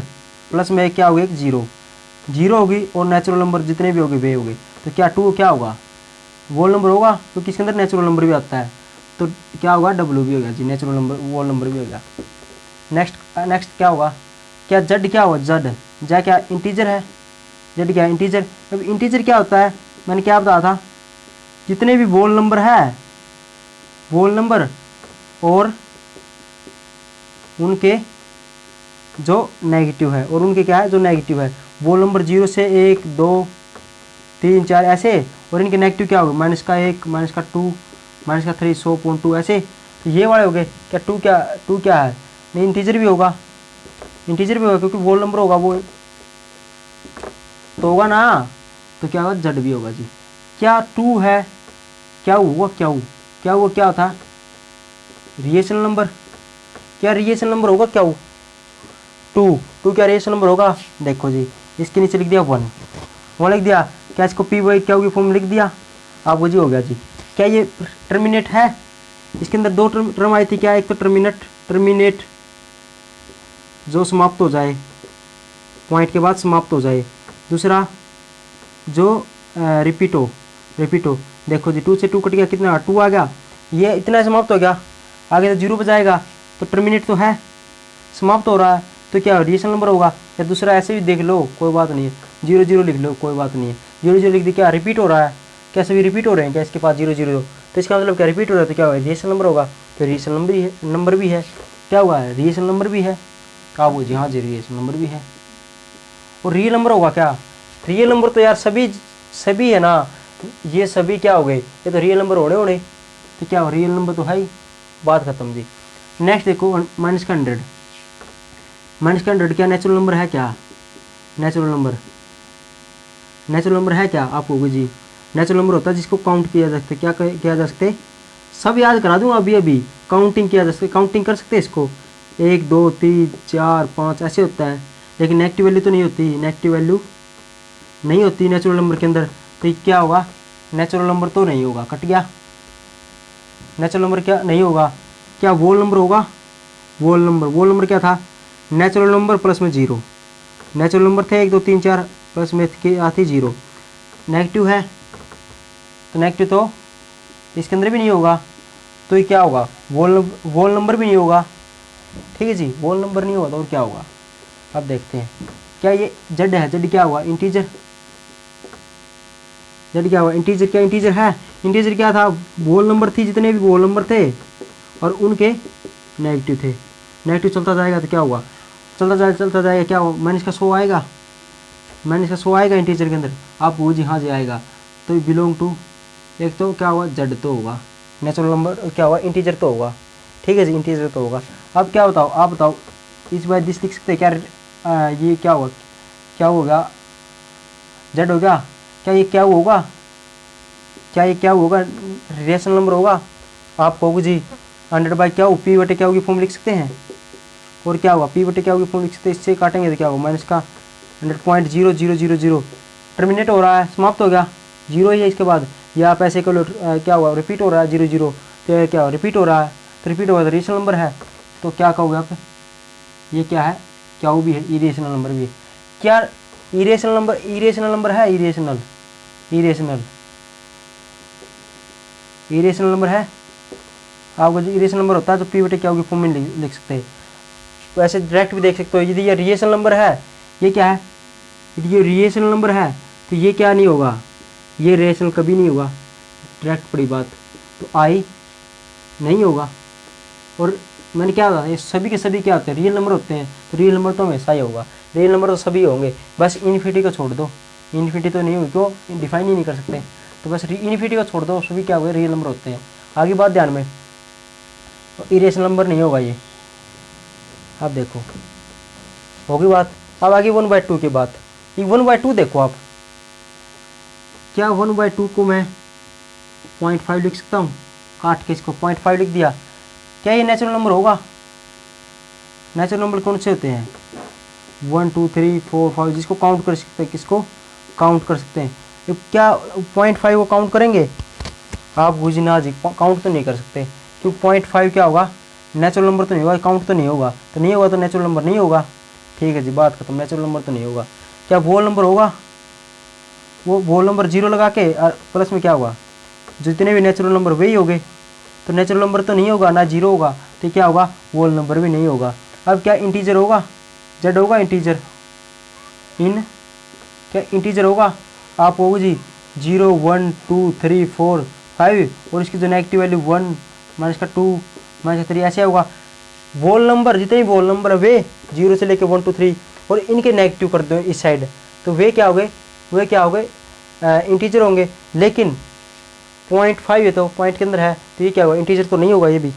प्लस में क्या होगी, एक जीरो होगी, और नेचुरल नंबर जितने भी होंगे वे होंगे। तो क्या 2 क्या होगा, वोल नंबर होगा, क्योंकि इसके अंदर नेचुरल नंबर भी आता है। तो क्या होगा, W भी होगा जी, नेचुरल नंबर वोल नंबर भी होगा। नेक्स्ट क्या होगा, क्या Z क्या होगा, Z क्या इंटीजर है, Z क्या इंटीजर। अब इंटीजर क्या होता है, मैंने क्या बताया था, जितने भी वोल नंबर है, वोल नंबर और उनके जो नेगेटिव है, और उनके क्या है जो नेगेटिव है, वोल नंबर 0 से 1 2 3 4 ऐसे, और इनके नेगेटिव क्या होगा, -1 -2 -3 100.2 ऐसे। तो ये वाले हो गए। क्या 2 क्या है, नहीं इंटीजर भी होगा, क्योंकि वोल नंबर होगा वो तो होगा ना। तो क्या होगा, Z भी होगा जी। क्या 2 है, क्या हुआ, क्या था, रिएशनल नंबर। क्या रिएशनल नंबर होगा, क्या 2 क्या रिएशनल नंबर होगा। देखो जी, इसके नीचे लिख दिया 1 लिख दिया। क्या इसको P/Q की फॉर्म लिख दिया, आप वो जी हो गया जी। क्या ये टर्मिनेट है, इसके अंदर 2 टर्म आई थी। क्या, एक तो टर्मिनेट जो समाप्त हो जाए, पॉइंट के बाद समाप्त हो जाए। दूसरा जो रिपीटो। देखो जी, 2 से 2 कट गया, कितना 2 आ गया, ये इतना समाप्त हो गया, आगे तो 0 पे जाएगा। तो टर्मिनेट तो है, समाप्त हो रहा है, तो क्या रिएशनल नंबर होगा। या दूसरा ऐसे भी देख लो, कोई बात नहीं है, 0 लिख लो, कोई बात नहीं है, 0 लिख दी। क्या रिपीट हो रहा है, क्या सभी रिपीट हो रहे हैं, क्या इसके पास 0 तो इसका मतलब क्या रिपीट हो रहा है, तो क्या होगा, रिएशनल नंबर होगा। तो रिएशनल नंबर भी है, क्या हुआ है, रिएशनल नंबर भी है। क्या वो जी, हाँ जी रिएशनल नंबर भी है। और रियल नंबर होगा, क्या रियल नंबर तो यार सभी है ना, ये सभी क्या हो गए, ये तो रियल नंबर होने। तो क्या रियल नंबर तो है ही, बात खत्म जी। नेक्स्ट देखो, -100 क्या नेचुरल नंबर है, क्या नेचुरल नंबर है क्या, आप होगे जी। नेचुरल नंबर होता है जिसको काउंट किया जा सकता है। क्या किया जा सकते, सब याद करा दूँ अभी काउंटिंग किया जा सकता है, काउंटिंग कर सकते हैं इसको, 1 2 3 4 5 ऐसे होता है। लेकिन नेगेटिव वैल्यू तो नहीं होती, नेचुरल नंबर के अंदर। तो क्या होगा, नेचुरल नंबर तो नहीं होगा, कट गया। नेचुरल नंबर क्या नहीं होगा, क्या वोल नंबर होगा। वोल नंबर क्या था, नेचुरल नंबर प्लस में 0। नेचुरल नंबर थे 1 2 3 4, प्लस में आती 0। नेगेटिव है, तो नेगेटिव तो इसके अंदर भी नहीं होगा, तो ये क्या होगा, वोल नंबर भी नहीं होगा। ठीक है जी, वोल नंबर नहीं होगा तो और क्या होगा, अब देखते हैं। क्या ये जेड है, जेड क्या हुआ, इंटीजर, जेड क्या हुआ, इंटीजर, क्या इंटीजर है, इंटीजर क्या था, वोल नंबर थी, जितने भी वोल नंबर थे और उनके नेगेटिव थे। नेगेटिव चलता जाएगा तो क्या होगा, चलता जाएगा क्या होगा, माइनस का 100 आएगा, माइनस का 100 आएगा इंटीजर के अंदर। आप वो जी हाँ जी आएगा, तो बिलोंग टू, एक तो क्या होगा, जेड तो होगा, नेचुरल नंबर क्या होगा, इंटीजर तो होगा। ठीक है जी, इंटीजर तो होगा। अब क्या बताओ, आप बताओ, इस बार दिस लिख सकते हैं क्या, ये क्या होगा, क्या होगा, जेड हो गया, क्या ये क्या होगा, क्या ये क्या होगा, रेशनल नंबर होगा। आप कहोगे जी 100 बाई क्या हो, पी बटे क्या होगी फॉर्म लिख सकते हैं, और क्या होगा, पी बटे क्या होगी फॉर्म लिख सकते हैं, इससे काटेंगे तो क्या होगा, माइनस का 100.0000 टर्मिनेट हो रहा है, समाप्त हो गया, जीरो ही है इसके बाद, या आप ऐसे करो क्या हुआ, रिपीट हो रहा है 00, तो क्या हुआ, रिपीट हो रहा है, तो रिपीट होगा तो रेशनल नंबर है, तो क्या कहोगे आप, ये क्या है, क्या वो भी है, इरेशनल नंबर भी है। क्या इरेशनल नंबर, इरेशनल नंबर है, इरेशनल, इरेशनल, इरेशनल नंबर है। आपको जो इरेशनल नंबर होता है तो पी बटे क्या होगी फॉर्म में लिख सकते हैं। वैसे डायरेक्ट भी देख सकते हो, यदि ये रिएशनल नंबर है, ये क्या है, यदि ये रिएशनल नंबर है तो ये क्या नहीं होगा, ये रेशनल कभी नहीं होगा, डायरेक्ट पड़ी बात, तो आई नहीं होगा। और मैंने क्या बताया, ये सभी के सभी क्या होते हैं, रियल नंबर होते हैं, तो रियल नंबर तो हमेशा ही होगा, रियल नंबर तो सभी होंगे, बस इन्फिनिटी को छोड़ दो, इन्फिनिटी तो नहीं होगी, क्यों, डिफाइन ही नहीं कर सकते, तो बस इन्फिनिटी को छोड़ दो, सभी क्या हुए, रियल नंबर होते हैं। आगे बात ध्यान में, इरेशनल नंबर नहीं होगा ये, आप देखो होगी बात। अब आगे 1/2 की बात, ये 1/2 देखो आप, क्या 1/2 को मैं 0.5 लिख सकता हूँ, काट के इसको 0.5 लिख दिया, क्या ये नेचुरल नंबर होगा, नेचुरल नंबर कौन से होते हैं, 1 2 3 4 5, जिसको काउंट कर सकते हैं, किसको काउंट कर सकते हैं, ये क्या 0.5 को काउंट करेंगे, आप गुजना जी काउंट तो नहीं कर सकते, क्यों 0.5 क्या होगा, नेचुरल नंबर तो नहीं होगा, काउंट तो नहीं होगा, तो नहीं होगा तो नेचुरल नंबर नहीं होगा। ठीक है जी, बात खत्म, नेचुरल नंबर तो नहीं होगा। क्या वोल नंबर होगा, वो वोल नंबर 0 लगा के प्लस में क्या होगा, जितने भी नेचुरल नंबर वही हो गए, तो नेचुरल नंबर तो नहीं होगा ना, 0 होगा, तो क्या होगा, वोल नंबर भी नहीं होगा। अब क्या इंटीजर होगा, जेड होगा इंटीजर, इन क्या इंटीजर होगा, आप होगा जी 0 1 2 3 4 5, और इसकी जो नेगेटिव वैल्यू 1 माइनस का 2 माइनस का 3 ऐसे होगा। वोल नंबर जितने भी वोल नंबर है वे 0 से लेकर 1 2 3, और इनके नेगेटिव कर दो इस साइड, तो वे क्या हो गए, वे क्या हो गए, इंटीजर होंगे। लेकिन 0.5 है तो पॉइंट के अंदर है, तो ये क्या होगा, इंटीजर तो नहीं होगा ये भी,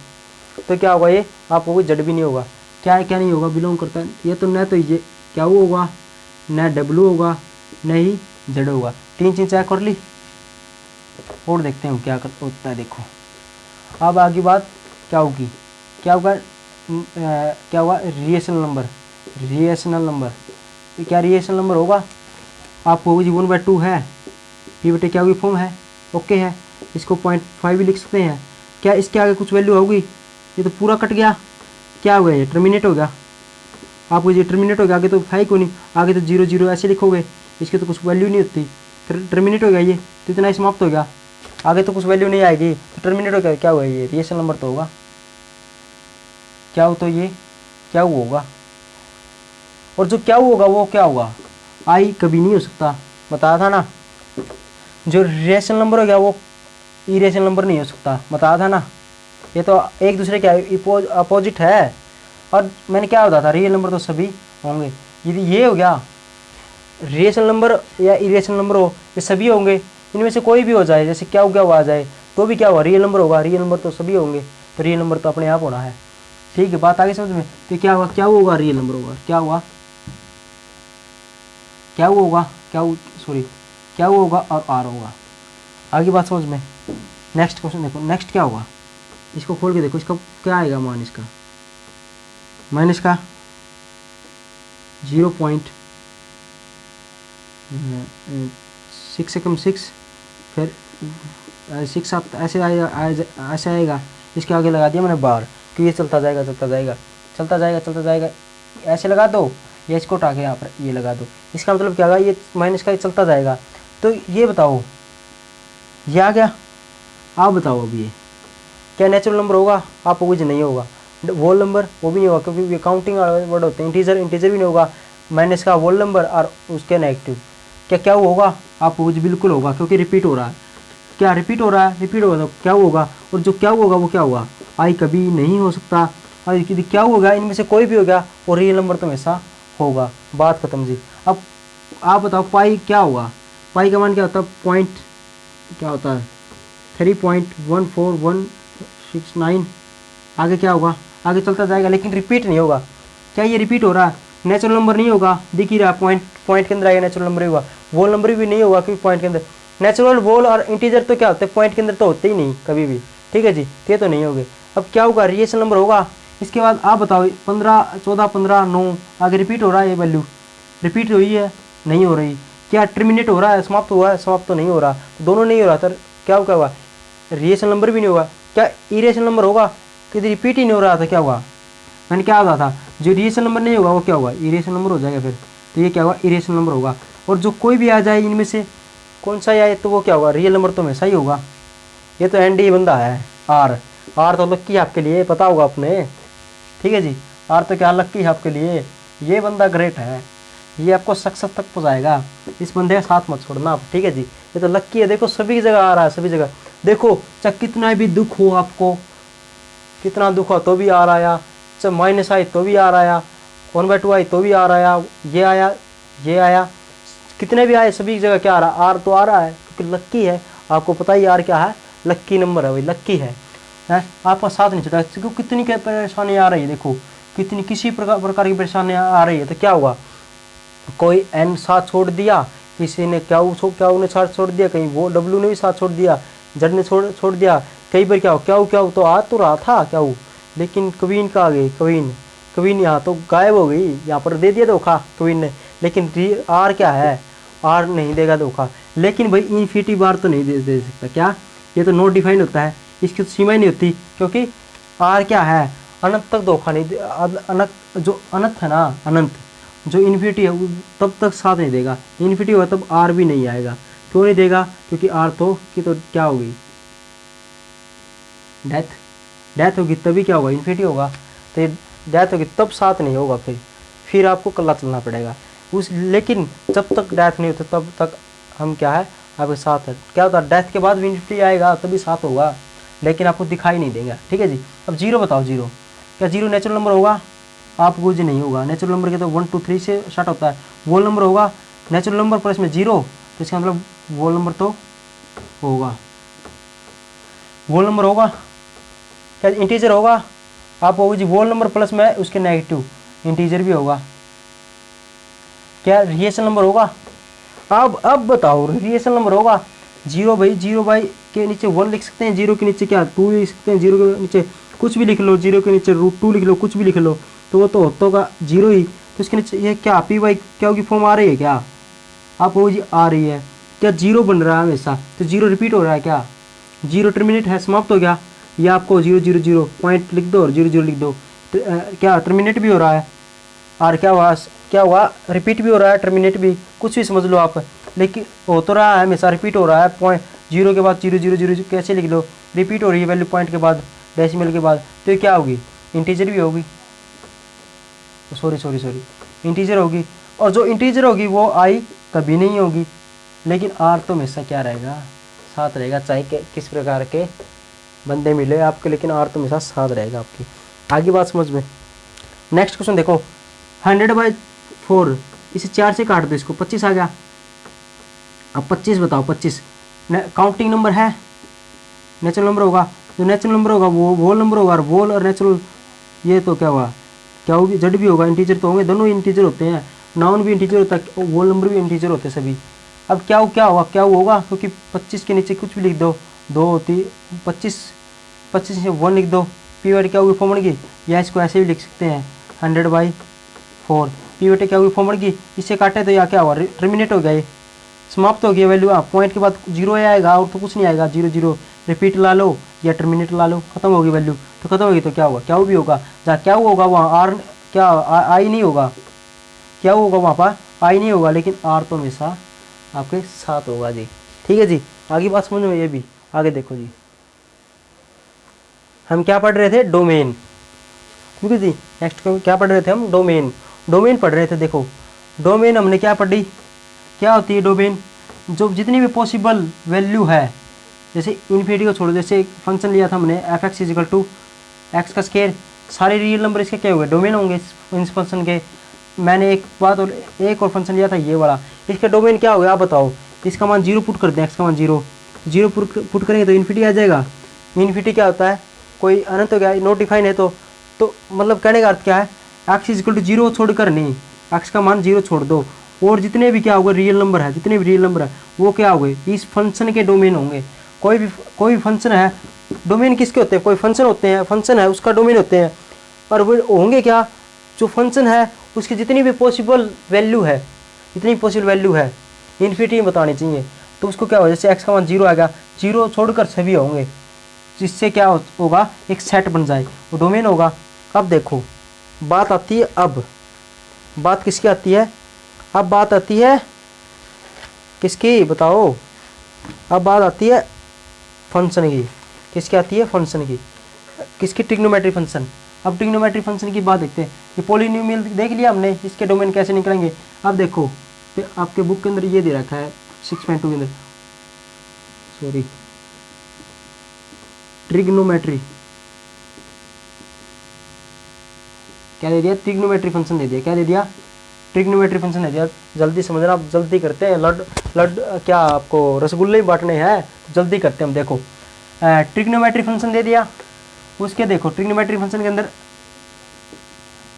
तो क्या होगा, ये आप होगा जेड भी नहीं होगा। क्या क्या नहीं होगा, बिलोंग करता है ये, तो न तो ये क्या वो होगा, न डब्लू होगा, न ही जेड होगा। 3 चीज़ चेक कर ली, और देखते हैं क्या होता है। देखो अब आगे बात क्या होगी, क्या होगा, क्या होगा, रिएशनल नंबर, रिएशनल नंबर, तो क्या रिएशनल नंबर होगा, आप होगी जी 1/2 है, पी बटे क्या होगी फॉर्म है, ओके है, इसको 0.5 भी लिख सकते हैं। क्या इसके आगे कुछ वैल्यू होगी, ये तो पूरा कट गया, क्या हो गया, ये टर्मिनेट हो गया, आपको ये टर्मिनेट हो गया, आगे तो था क्यों नहीं, आगे तो 0 0 ऐसे लिखोगे, इसकी तो कुछ वैल्यू नहीं होती, टर्मिनेट हो गया ये, तो इतना ही समाप्त हो गया, आगे तो कुछ वैल्यू नहीं आएगी, तो टर्मिनेट हो गया, क्या हुआ, ये रिएशनल नंबर तो होगा, क्या हो, तो ये क्या हुआ होगा, और जो क्या होगा वो क्या होगा, आई कभी नहीं हो सकता, बताया था ना। जो रेशनल नंबर हो गया वो इरेशनल नंबर नहीं हो सकता, बताया था ना, ये तो एक दूसरे के अपोजिट है। और मैंने क्या बताया था, रियल नंबर तो सभी होंगे, यदि ये हो गया रेशनल नंबर या इरेशनल नंबर हो, ये सभी होंगे, इनमें से कोई भी हो जाए, जैसे क्या हो गया वो आ जाए, तो भी क्या हुआ, रियल नंबर होगा, रियल नंबर तो सभी होंगे, तो रियल नंबर तो अपने आप होना है। ठीक है, बात आगे समझ में, तो क्या हुआ, क्या होगा, रियल नंबर होगा, क्या हुआ, क्या होगा, क्या सॉरी क्या होगा, और आर होगा। आगे बात समझ में। नेक्स्ट क्वेश्चन देखो, नेक्स्ट क्या होगा, इसको खोल के देखो, इसका क्या आएगा मान, इसका माइनस का 0.6 से कम 6, फिर 6 आप ऐसे आएगा, ऐसे आएगा, इसके आगे लगा दिया मैंने बार, कि ये चलता जाएगा चलता जाएगा चलता जाएगा चलता जाएगा, ऐसे लगा दो, या इसको उठा के यहाँ पर ये लगा दो, इसका मतलब क्या होगा, ये माइनस का चलता जाएगा। तो ये बताओ, ये आ गया। आप बताओ अब ये क्या नेचुरल नंबर होगा? आप कुछ नहीं होगा। वोल नंबर वो भी नहीं होगा क्योंकि काउंटिंग वर्ड होते हैं। इंटीजर इंटीजर भी नहीं होगा। माइनस का वोल नंबर और उसके नेगेटिव क्या क्या होगा? आप कुछ बिल्कुल होगा क्योंकि रिपीट हो रहा है। क्या रिपीट हो रहा है? रिपीट होगा तो क्या होगा? और जो क्या होगा वो क्या होगा? आई कभी नहीं हो सकता। और यदि क्या होगा इनमें से कोई भी हो गया और रियल नंबर तो हमेशा होगा। बात खत्म जी। अब आप बताओ पाई क्या होगा? पाई का मान क्या होता है? पॉइंट क्या होता है? 3.14169। आगे क्या होगा? आगे चलता जाएगा लेकिन रिपीट नहीं होगा। क्या ये रिपीट हो रहा है? नेचुरल नंबर नहीं होगा। दिख ही रहा पॉइंट, पॉइंट के अंदर आएगा नेचुरल नंबर ही होगा। वोल नंबर भी नहीं होगा क्योंकि पॉइंट के अंदर। नेचुरल, वोल और इंटीजर तो क्या होते हैं? पॉइंट के अंदर तो होते ही नहीं कभी भी। ठीक है जी, ये तो नहीं होंगे। अब क्या होगा? रियल नंबर होगा। इसके बाद आप बताओ 15, 14, 15, 9 आगे रिपीट हो रहा है। ये वैल्यू रिपीट हुई है? नहीं हो रही। क्या टर्मिनेट हो रहा है? समाप्त हुआ है? समाप्त तो नहीं हो रहा। दोनों नहीं हो रहा। सर क्या हुआ? रियल नंबर भी नहीं होगा। क्या इरेशनल नंबर होगा? कि रिपीट ही नहीं हो रहा था। क्या हुआ? मैंने क्या कहा था? जो रियल नंबर नहीं होगा वो क्या होगा? इरेशनल नंबर हो जाएगा फिर। तो ये क्या होगा? इरेशनल नंबर होगा। और जो कोई भी आ जाए इनमें से कौन सा आए तो वो क्या होगा? रियल नंबर तो हमेशा ही होगा। ये तो एंडी बंदा है आर। आर तो लक्की है आपके लिए, पता होगा आपने। ठीक है जी, आर तो क्या लक्की है आपके लिए। ये बंदा ग्रेट है, ये आपको सक्सेस तक पहुँचाएगा। इस बंदे का साथ मत छोड़ना आप। ठीक है जी, ये तो लक्की है। देखो सभी जगह आ रहा है, सभी जगह देखो। चाहे कितना भी दुख हो आपको, कितना दुख हो तो भी आ रहा है। चाहे माइनस आई तो भी आ रहा है, 1/2 आई तो भी आ रहा है, ये आया, ये आया, कितने भी आए सभी जगह क्या आ रहा है? आर तो आ रहा है क्योंकि लक्की है। आपको पता ही आर क्या है? लक्की नंबर है भाई, लक्की है। आपका साथ नहीं चलता क्योंकि कितनी क्या परेशानी आ रही है। देखो कितनी किसी प्रकार की परेशानी आ रही है तो क्या हुआ? कोई एन साथ छोड़ दिया, किसी ने क्या ने साथ छोड़ दिया, कहीं वो डब्ल्यू ने भी साथ छोड़ दिया, जड ने छोड़ दिया। कई बार क्या हो तो आ तो रहा था क्या हो, लेकिन क्वीन का आ गई। क्वीन यहाँ तो गायब हो गई। यहाँ पर दे दिया धोखा क्वीन ने, लेकिन आर क्या है? आर नहीं देगा धोखा। लेकिन भाई इन्फिनिटी बार तो नहीं दे सकता। क्या? ये तो नॉट डिफाइंड होता है, इसकी तो सीमा ही नहीं होती क्योंकि आर क्या है? अनंत तक धोखा नहीं। अनंत जो अनंत है ना, अनंत जो इन्फिनिटी है वो तब तक साथ नहीं देगा। इन्फिनिटी होगा तब आर भी नहीं आएगा। क्यों नहीं देगा? क्योंकि आर तो की तो क्या होगी? डेथ होगी तभी क्या होगा? इन्फिनिटी होगा। तो डेथ होगी तब साथ नहीं होगा। फिर आपको कल्ला चलना पड़ेगा लेकिन जब तक डेथ नहीं होती तब तक हम क्या है? आपके साथ है। क्या होता है? डेथ के बाद भी इन्फिनिटी आएगा तभी साथ होगा, लेकिन आपको दिखाई नहीं देगा। ठीक है जी। अब जीरो बताओ। जीरो क्या जीरो नेचुरल नंबर होगा? आप कुछ नहीं होगा। नेचुरल नंबर के तो 1 2 3 से स्टार्ट होता है। वोल नंबर होगा नेचुरल नंबर पर इसमें जीरो, तो इसका मतलब वोल नंबर तो होगा। वोल नंबर होगा। क्या इंटीजर होगा? आप होगी जी वोल नंबर प्लस में उसके नेगेटिव इंटीजर भी होगा। क्या रियल नंबर होगा? अब बताओ रियल नंबर होगा? जीरो भाई, जीरो भाई के नीचे 1 लिख सकते हैं, जीरो के नीचे क्या 2 लिख सकते हैं, जीरो के नीचे कुछ भी लिख लो, जीरो के नीचे √2 लिख लो, कुछ भी लिख लो तो वो तो होगा जीरो ही। तो इसके नीचे ये क्या पी वाई क्या होगी? फॉर्म आ रही है क्या? आप वो जी आ रही है। क्या जीरो बन रहा है हमेशा? तो जीरो रिपीट हो रहा है क्या? जीरो टर्मिनेट है, समाप्त हो गया। ये आपको 0 0 0 पॉइंट लिख दो और 0 0 लिख दो। क्या टर्मिनेट भी हो रहा है और क्या हुआ? रिपीट भी हो रहा है, टर्मिनेट भी, कुछ भी समझ लो आप। लेकिन हो तो रहा है हमेशा, रिपीट हो रहा है। पॉइंट जीरो के बाद 0 0 0 कैसे लिख लो? रिपीट हो रही है वैल्यू पॉइंट के बाद, डेसिमल के बाद। तो ये क्या होगी? इंटीजर भी होगी। सॉरी इंटीजर होगी। और जो इंटीजर होगी वो आई कभी नहीं होगी, लेकिन आर तो हमेशा क्या रहेगा? साथ रहेगा। चाहे किस प्रकार के बंदे मिले आपके, लेकिन आर तो हमेशा साथ रहेगा आपकी। आगे बात समझ में। नेक्स्ट क्वेश्चन देखो, 100/4 इसे 4 से काट दो, इसको 25 आ गया। अब 25 बताओ। 25 काउंटिंग नंबर है, नेचुरल नंबर होगा। जो नेचुरल नंबर होगा वो वोल नंबर होगा, और वोल और नेचुरल ये तो क्या हुआ? क्या होगी? जड भी होगा। इंटीजर तो होंगे, दोनों ही इंटीजर होते हैं। नाउन भी इंटीजर होता है, वोल नंबर भी इंटीजर होते हैं सभी। अब क्या होगा? क्योंकि 25 के नीचे कुछ भी लिख दो, 2 3 25 से 1 लिख दो। पी वाई क्या होगी? फॉर्म बन गई। या इसको ऐसे भी लिख सकते हैं 100/4। पी वाई क्या होगी? फॉर्म बन गई। इससे काटे तो या क्या हुआ? टर्मिनेट हो गया, ये समाप्त हो गया वैल्यू। पॉइंट के बाद जीरो आएगा और तो कुछ नहीं आएगा। 0 0 रिपीट ला लो या टर्मिनेट ला लो, खत्म होगी वैल्यू। तो खत्म होगी तो क्या होगा? क्या भी होगा। जहाँ क्या होगा वहाँ आर क्या आई नहीं होगा। क्या होगा वहाँ पर? आई नहीं होगा, लेकिन आर तो हमेशा आपके साथ होगा जी। ठीक है जी, आगे बात समझ में, ये भी आगे देखो जी, हम क्या पढ़ रहे थे, डोमेन। ठीक है जी, नेक्स्ट क्या पढ़ रहे थे हम, डोमेन। डोमेन पढ़ रहे थे। देखो डोमेन हमने क्या पढ़ी, क्या होती है डोमेन, जो जितनी भी पॉसिबल वैल्यू है, जैसे इन्फिनिटी को छोड़ो, जैसे एक फंक्शन लिया था हमने F X is equal to X का स्केयर, सारे रियल नंबर इसके क्या हुए, डोमेन होंगे इस फंक्शन के। मैंने एक और फंक्शन लिया था ये वाला, इसका डोमेन क्या होगा आप बताओ। इसका मान 0 पुट कर दें, एक्स का मान 0 पुट करेंगे तो इन्फिनिटी आ जाएगा। इन्फिनिटी क्या होता है, कोई अनंत हो गया, नॉट डिफाइन है तो मतलब कहने का अर्थ क्या है, एक्स इजिकल टू 0 छोड़कर नहीं, एक्स का मान 0 छोड़ दो, और जितने भी क्या होगा रियल नंबर है, जितने भी रियल नंबर है वो क्या होंगे, इस फंक्शन के डोमेन होंगे। कोई भी फंक्शन है, डोमेन किसके होते हैं, कोई फंक्शन होते हैं, फंक्शन है उसका डोमेन होते हैं, और वो होंगे क्या, जो फंक्शन है उसकी जितनी भी पॉसिबल वैल्यू है, जितनी पॉसिबल वैल्यू है इन्फिनिटी में बतानी चाहिए, तो उसको क्या होगा, जैसे एक्स का मान 0 आएगा, 0 छोड़कर सभी होंगे, जिससे क्या होगा, एक सेट बन जाए, वो डोमेन होगा। अब देखो बात आती है, अब बात किसकी आती है, अब बात आती है किसकी बताओ, अब बात आती है फंक्शन की। किसकी आती है, फंक्शन की, किसकी, ट्रिग्नोमेट्री फंक्शन। अब ट्रिग्नोमेट्री फंक्शन की बात देखते हैं। ये पॉलिनोमियल देख लिया हमने, इसके डोमेन कैसे निकलेंगे। अब देखो तो आपके बुक के अंदर ये दे रखा है 6.2 के अंदर, सॉरी, ट्रिग्नोमेट्री क्या दे दिया, ट्रिग्नोमेट्री फंक्शन दे दिया, क्या दे दिया, ट्रिग्नोमेट्री फंक्शन दे दिया। जल्दी समझना, आप जल्दी करते हैं, लड क्या आपको रसगुल्ले ही बांटने हैं, जल्दी करते हैं हम। देखो ट्रिग्नोमेट्री फंक्शन दे दिया, उसके देखो ट्रिग्नोमेट्री फंक्शन के अंदर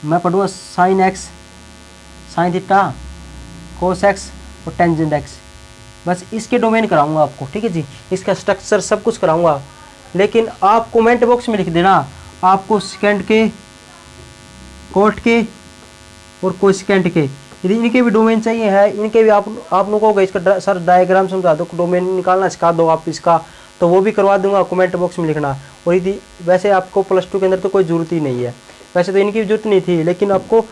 मैं पढ़ूँगा sine x, sine theta, cos x और टेंजेंट एक्स, बस इसके डोमेन कराऊंगा आपको। ठीक है जी, इसका स्ट्रक्चर सब कुछ कराऊंगा, लेकिन आप कमेंट बॉक्स में लिख देना आपको सेकेंड के, कोट के और कोसेकेंट के, यदि इनके भी डोमेन चाहिए है, इनके भी आप लोगों को इसका सर डायग्राम समझा दो, डोमेन निकालना सिखा दो आप इसका, तो वो भी करवा दूंगा, कमेंट बॉक्स में लिखना। और यदि वैसे आपको +2 के अंदर तो कोई ज़रूरत ही नहीं है, वैसे तो इनकी ज़रूरत नहीं थी, लेकिन आपको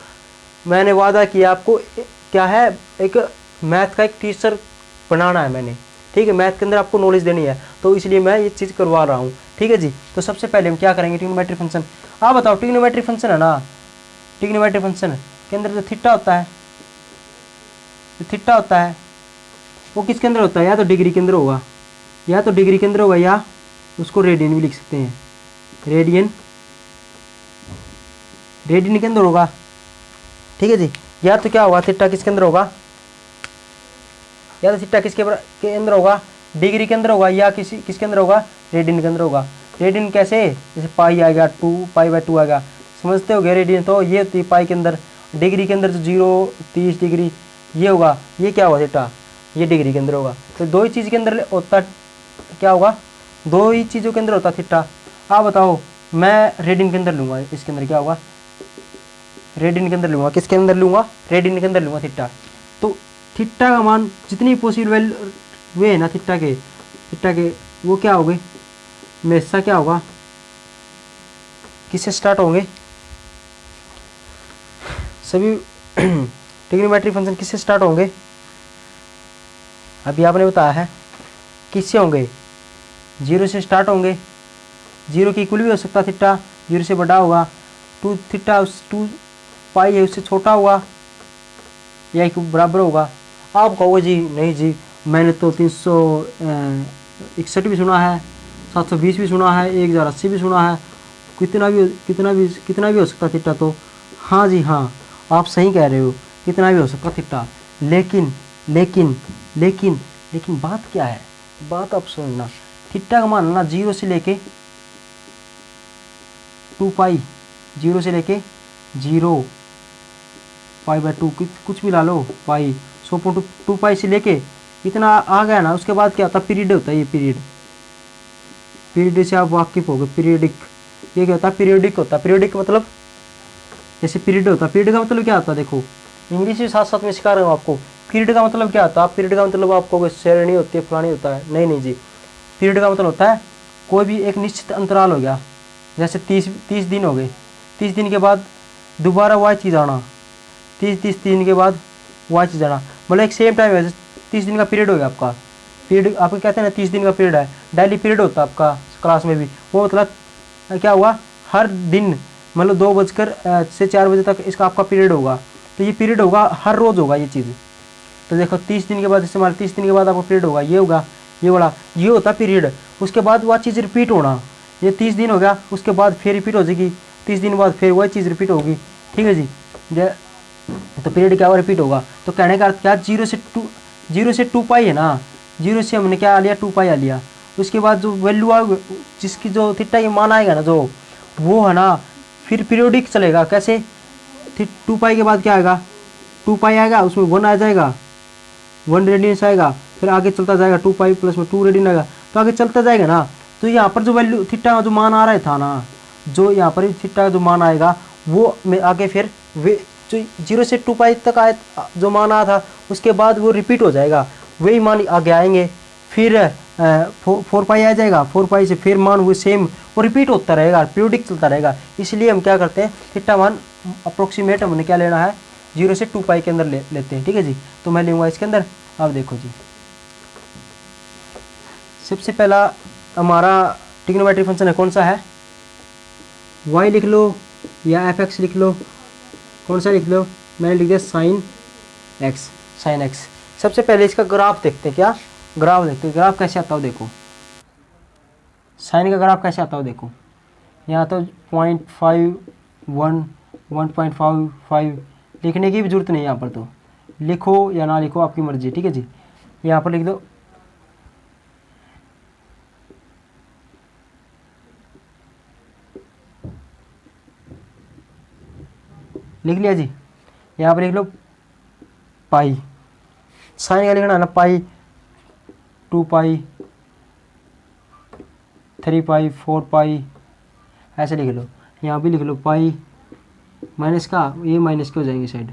मैंने वादा किया, आपको क्या है, एक मैथ का एक टीचर बनाना है मैंने। ठीक है, मैथ के अंदर आपको नॉलेज देनी है, तो इसलिए मैं ये चीज़ करवा रहा हूँ। ठीक है जी, तो सबसे पहले हम क्या करेंगे, ट्रिग्नोमेट्री फंक्शन। आप बताओ, ट्रिग्नोमेट्री फंक्शन है ना, ट्रिग्नोमेट्री फंक्शन के अंदर जो थीटा होता है, जो थीटा होता है वो किसके अंदर होता है, या तो डिग्री के अंदर होगा, या तो डिग्री के अंदर होगा, या उसको रेडियन भी लिख सकते हैं, रेडियन के अंदर होगा। ठीक है जी, या तो क्या होगा, थीटा किसके अंदर होगा, या तो थीटा के अंदर होगा, डिग्री के अंदर होगा, या किसके अंदर होगा, रेडियन के अंदर होगा। रेडियन कैसे, जैसे पाई आएगा, 2π/2 आएगा, समझते हो गए। रेडियन तो ये होती है पाई के अंदर, डिग्री के अंदर तो 0, 30 डिग्री ये होगा, ये क्या होगा थीटा, ये डिग्री के अंदर होगा। तो दो ही चीज़ के अंदर होता, क्या होगा, दो ही चीज़ों के अंदर होता थीटा। आप बताओ, मैं रेडियन के अंदर लूँगा, इसके अंदर क्या होगा, रेडियन के अंदर लूँगा, किसके अंदर लूँगा, रेडियन के अंदर लूँगा थीटा। तो थीटा का मान जितनी पॉसिबल वैल्यू वे है ना थीटा के वो क्या होंगे, हमेशा क्या होगा, किससे स्टार्ट होंगे, सभी ट्रिग्नोमेट्री फंक्शन किससे स्टार्ट होंगे, अभी आपने बताया है, किससे होंगे, 0 से स्टार्ट होंगे। 0 की इक्वल भी हो सकता थीटा, 0 से बड़ा होगा, 2 थीटा 2π है उससे छोटा होगा, या एक बराबर होगा। आप कहोगे जी नहीं जी, मैंने तो 361 भी सुना है, 720 भी सुना है, 1080 भी सुना है, कितना भी हो सकता थीटा। तो हाँ जी हाँ, आप सही कह रहे हो, कितना भी हो सकता थीटा, लेकिन बात क्या है, बात आप सुनना, थीटा का मान ना 0 से लेके 2π, 0 से लेके 0π/2 कुछ भी ला लो, पाई 100.2π से लेके इतना आ गया ना, उसके बाद क्या होता है, पीरियड होता है। ये पीरियड से आप वाकिफ हो गए, पीरियडिक, ये क्या होता है, पीरियडिक होता है। पीरियडिक मतलब जैसे पीरियड होता है, पीरियड का मतलब क्या होता है, देखो इंग्लिश के साथ साथ में सिखा रहा हूँ आपको। पीरियड का मतलब क्या होता है, पीरियड का मतलब आपको कोई श्रेणी होती है, फलानी होता है, नहीं जी। पीरियड का मतलब होता है कोई भी एक निश्चित अंतराल हो गया, जैसे 30 दिन हो गए, 30 दिन के बाद दोबारा वह चीज़ आना, 30 दिन के बाद वह चीज़ आना, मतलब एक सेम टाइम है, 30 दिन का पीरियड हो गया आपका, पीरियड आपको कहते हैं ना 30 दिन का पीरियड है, डेली पीरियड होता है आपका क्लास में भी, वो मतलब क्या हुआ हर दिन मतलब 2 बजकर से 4 बजे तक इसका आपका पीरियड होगा। तो ये पीरियड होगा हर रोज़ होगा ये चीज़। तो देखो 30 दिन के बाद इस्तेमाल, 30 दिन के बाद आपका पीरियड होगा, ये होगा ये बड़ा, ये होता पीरियड। उसके बाद वह चीज़ रिपीट होना, ये 30 दिन हो गया, उसके बाद फिर रिपीट हो जाएगी, 30 दिन बाद फिर वही चीज़ रिपीट होगी, ठीक है जी। तो पीरियड क्या हुआ रिपीट होगा। तो कहने का अर्थ क्या, 0 से 2 पाई है ना, 0 से हमने क्या आ लिया 2 पाई आ लिया। उसके बाद जो वैल्यू आ जिसकी जो थीटा की मान आएगा ना जो, वो है ना फिर पीरियोडिक चलेगा। कैसे, 2 पाई के बाद क्या आएगा 2 पाई आएगा, उसमें 1 आ जाएगा, 1 रेडियंस आएगा, फिर आगे चलता जाएगा 2 पाई प्लस में 2 रेडियन आएगा, तो आगे चलता जाएगा ना। तो यहाँ पर जो वैल्यू थीटा जो मान आ रहा था ना, जो यहाँ पर थीटा जो मान आएगा वो में आगे फिर वे जो 0 से 2 पाई तक आए जो मान आया था, उसके बाद वो रिपीट हो जाएगा, वही मान आगे आएंगे। फिर 4 पाई आ जाएगा, 4 पाई से फिर मान वो सेम वो रिपीट होता रहेगा, पीरियोडिक चलता रहेगा। इसलिए हम क्या करते हैं, थीटा मान अप्रोक्सीमेट हमने क्या लेना है 0 से 2 पाई के अंदर लेते हैं, ठीक है जी। तो मैं लूँगा इसके अंदर, आप देखो जी। सबसे पहला हमारा ट्रिग्नोमेट्रिक फंक्शन है, कौन सा है, y लिख लो या fx लिख लो, कौन सा लिख लो, मैंने लिख दिया sin x। सबसे पहले इसका ग्राफ देखते हैं, क्या ग्राफ देखते हैं, ग्राफ कैसे आता हो देखो, साइन का ग्राफ कैसे आता हो देखो। यहाँ तो 0.51 1.55 लिखने की भी जरूरत नहीं, यहाँ पर तो लिखो या ना लिखो आपकी मर्जी, ठीक है जी। यहाँ पर लिख दो लिख लिया जी। यहाँ पर लिख लो पाई, साइन का लिखना है ना पाई, 2 पाई 3 पाई 4 पाई ऐसे लिख लो। यहाँ भी लिख लो पाई माइनस का, ये माइनस के हो जाएंगे साइड,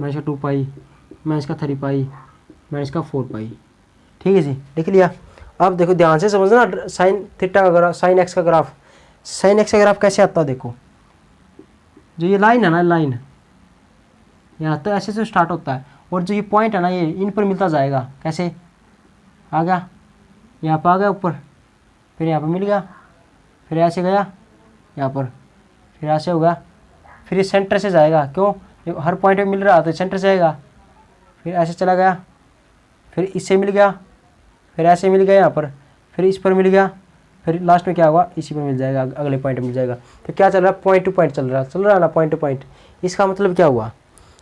माइनस का 2 पाई माइनस का 3 पाई माइनस का 4 पाई, ठीक है जी, लिख लिया। अब देखो ध्यान से समझना, साइन थीटा का ग्राफ, साइन एक्स का ग्राफ, साइन एक्स का ग्राफ कैसे आता है देखो। जो ये लाइन है ना, लाइन यहाँ तो ऐसे से स्टार्ट होता है, और जो ये पॉइंट है ना ये इन पर मिलता जाएगा। कैसे आ गया, यहाँ पर आ गया ऊपर, फिर यहाँ पर मिल गया, फिर ऐसे गया यहाँ पर, फिर ऐसे हो गया, फिर ये सेंटर से जाएगा, क्यों ये हर पॉइंट पे मिल रहा तो सेंटर से आएगा, फिर ऐसे चला गया, फिर इससे मिल गया, फिर ऐसे मिल गया यहाँ पर, फिर इस पर मिल गया, फिर लास्ट में क्या होगा इसी पर मिल जाएगा, अगले पॉइंट मिल जाएगा। तो क्या चल रहा है, पॉइंट टू पॉइंट चल रहा है ना, पॉइंट टू पॉइंट। इसका मतलब क्या हुआ,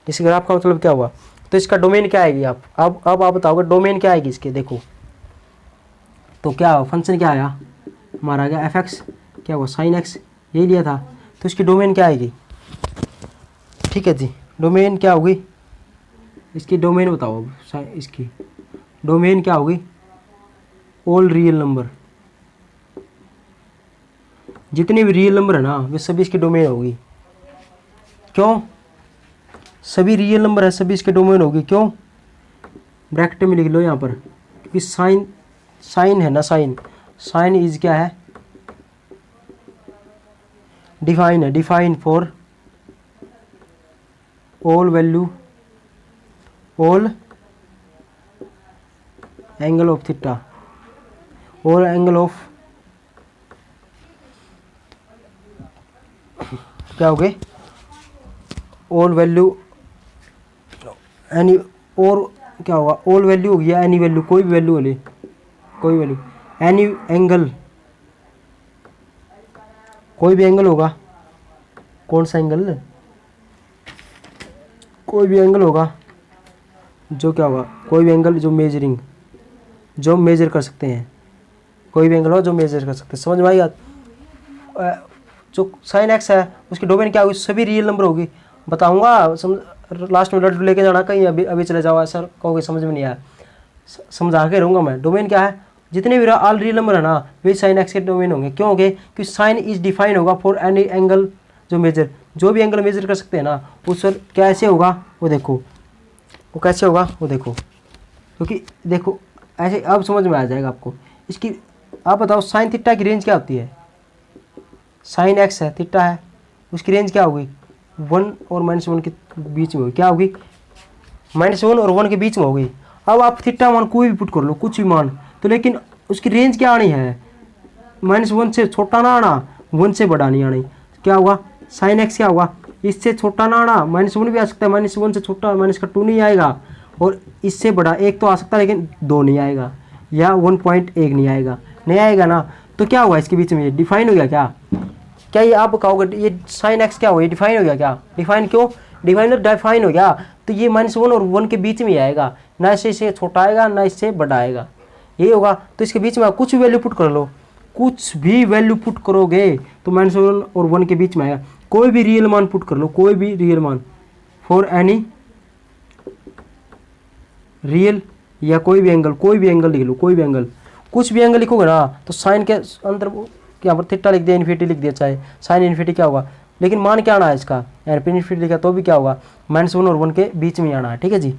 इस ग्राफ का मतलब क्या हुआ, तो इसका डोमेन क्या आएगी आप अब आप बताओगे डोमेन क्या आएगी इसके, देखो तो क्या फंक्शन क्या आया हमारा, आ गया f(x), क्या हुआ sin x, यही लिया था। तो इसकी डोमेन क्या आएगी, ठीक है जी, डोमेन क्या होगी इसकी, डोमेन बताओ अब, इसकी डोमेन क्या होगी, ऑल रियल नंबर, जितने भी रियल नंबर है ना वे सभी इसकी डोमेन होगी। क्यों, सभी रियल नंबर है सभी इसके डोमेन होगी, क्यों, ब्रैकेट में लिख लो यहाँ पर, क्योंकि साइन है ना, साइन इज क्या है, डिफाइन है, define for all value, all angle of theta, all angle of क्या हो गए, ऑल वैल्यू एनी, और क्या होगा ऑल वैल्यू हो गया, एनी वैल्यू कोई भी वैल्यू ले, कोई वैल्यू, एनी एंगल कोई भी एंगल होगा, कौन सा एंगल, कोई भी एंगल होगा जो क्या होगा, कोई भी एंगल जो मेजरिंग, जो मेजर कर सकते हैं, कोई भी एंगल हो जो मेजर कर सकते हैं, समझ में आई बात। जो साइन एक्स है उसकी डोमेन क्या होगी, सभी रियल नंबर होगी, बताऊंगा लास्ट में लड्डू लेके जाना कहीं, अभी चले जाओ ऐसा कहोगे समझ में नहीं आया, समझा के रहूँगा मैं। डोमेन क्या है, जितने भी ऑल रियल नंबर है ना वे साइन एक्स के डोमेन होंगे, क्यों होंगे, क्योंकि साइन इज डिफाइन होगा फॉर एनी एंगल जो मेजर, जो भी एंगल मेजर कर सकते हैं ना उस पर कैसे होगा वो देखो, वो कैसे होगा वो देखो, क्योंकि देखो ऐसे अब समझ में आ जाएगा आपको। इसकी आप बताओ साइन थीटा की रेंज क्या होती है, साइन एक्स है थीटा है, उसकी रेंज क्या होगी 1 और -1 के बीच में होगी, क्या होगी -1 और 1 के बीच में होगी। अब आप थीटा मान कोई भी पुट कर लो, कुछ भी मान, तो लेकिन उसकी रेंज क्या आनी है, -1 से छोटा ना आना, 1 से बड़ा नहीं आनी। क्या होगा, साइन एक्स क्या होगा, इससे छोटा ना आना, -1 भी आ सकता है, -1 से छोटा -2 नहीं आएगा, और इससे बड़ा 1 तो आ सकता है लेकिन 2 नहीं आएगा, या 1.1 नहीं आएगा, नहीं आएगा ना। तो क्या हुआ इसके बीच में, ये डिफाइन हो गया क्या, क्या ये आप कहोगे ये साइन एक्स क्या हुआ, ये डिफाइन हो गया क्या, डिफाइन क्यों, डिफाइन हो गया, तो ये -1 और 1 के बीच में ही आएगा, ना इससे छोटा आएगा ना इससे बड़ा आएगा, ये होगा। तो इसके बीच में आप कुछ भी वैल्यू पुट कर लो, कुछ भी वैल्यू पुट करोगे तो -1 और 1 के बीच में आएगा। कोई भी रियल मान पुट कर लो, कोई भी रियल मान, फॉर एनी रियल, या कोई भी एंगल लिख लो, कोई भी एंगल, कुछ भी एंगल लिखोगे ना तो साइन के अंदर यहाँ पर थीटा लिख दिया, इन्फिनिटी लिख दिया, चाहे साइन इन्फिनिटी क्या होगा, लेकिन मान क्या आना है इसका, इन्फिनिटी लिखा तो भी क्या होगा, -1 और 1 के बीच में आना है, ठीक है जी।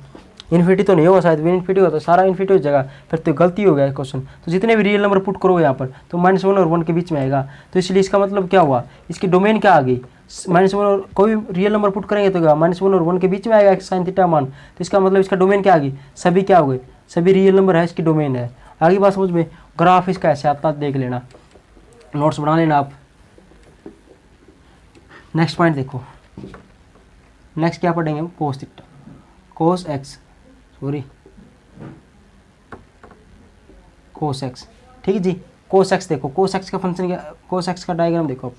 इन्फिनिटी तो नहीं होगा, शायद इन्फिनिटी होगा तो सारा इन्फिनिटी हो जाएगा, फिर तो गलती हो गया क्वेश्चन। तो जितने भी रियल नंबर पुट करोगे यहाँ पर तो -1 और 1 के बीच में आएगा, तो इसलिए इसका मतलब क्या हुआ, इसकी डोमेन क्या आ गई, -1 और कोई रियल नंबर पुट करेंगे तो क्या -1 और 1 के बीच में आएगा साइन थीटा मान, तो इसका मतलब इसका डोमेन क्या आ गई, सभी क्या हो गए, सभी रियल नंबर है, इसकी डोमेन है। आगे बात समझ में, ग्राफ इसका ऐसे आता है, देख लेना, नोट्स बना लेना आप। नेक्स्ट पॉइंट देखो, नेक्स्ट क्या पढ़ेंगे हम, cos theta, cos x, cos x, ठीक है जी। कोस एक्स देखो, कोस एक्स का फंक्शन क्या, कोस एक्स का डायग्राम देखो आप,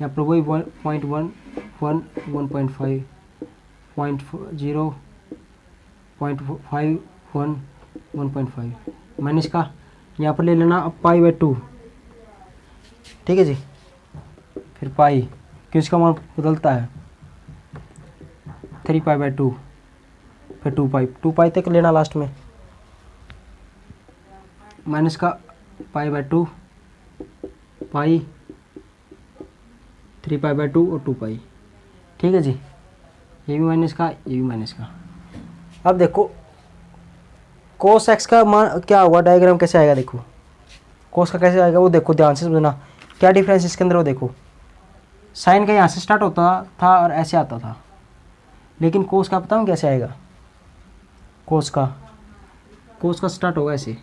यहाँ पर वही 0.1 1 1.5 0 0.5 1 1.5 माइनस का यहाँ पर ले लेना अब π/2, ठीक है जी। फिर पाई, क्यों इसका मान बदलता है, 3π/2, फिर 2π तक लेना लास्ट में, माइनस का π/2 पाई, 3π/2 और 2π, ठीक है जी। ये भी माइनस का, ये भी माइनस का। अब देखो कोस एक्स का मान क्या होगा, डायग्राम कैसे आएगा, देखो कोस का कैसे आएगा वो देखो, ध्यान से समझना क्या डिफरेंस इसके अंदर, वो देखो साइन का यहाँ से स्टार्ट होता था और ऐसे आता था, लेकिन कोस का पता हूँ कैसे आएगा, कोस का स्टार्ट होगा ऐसे,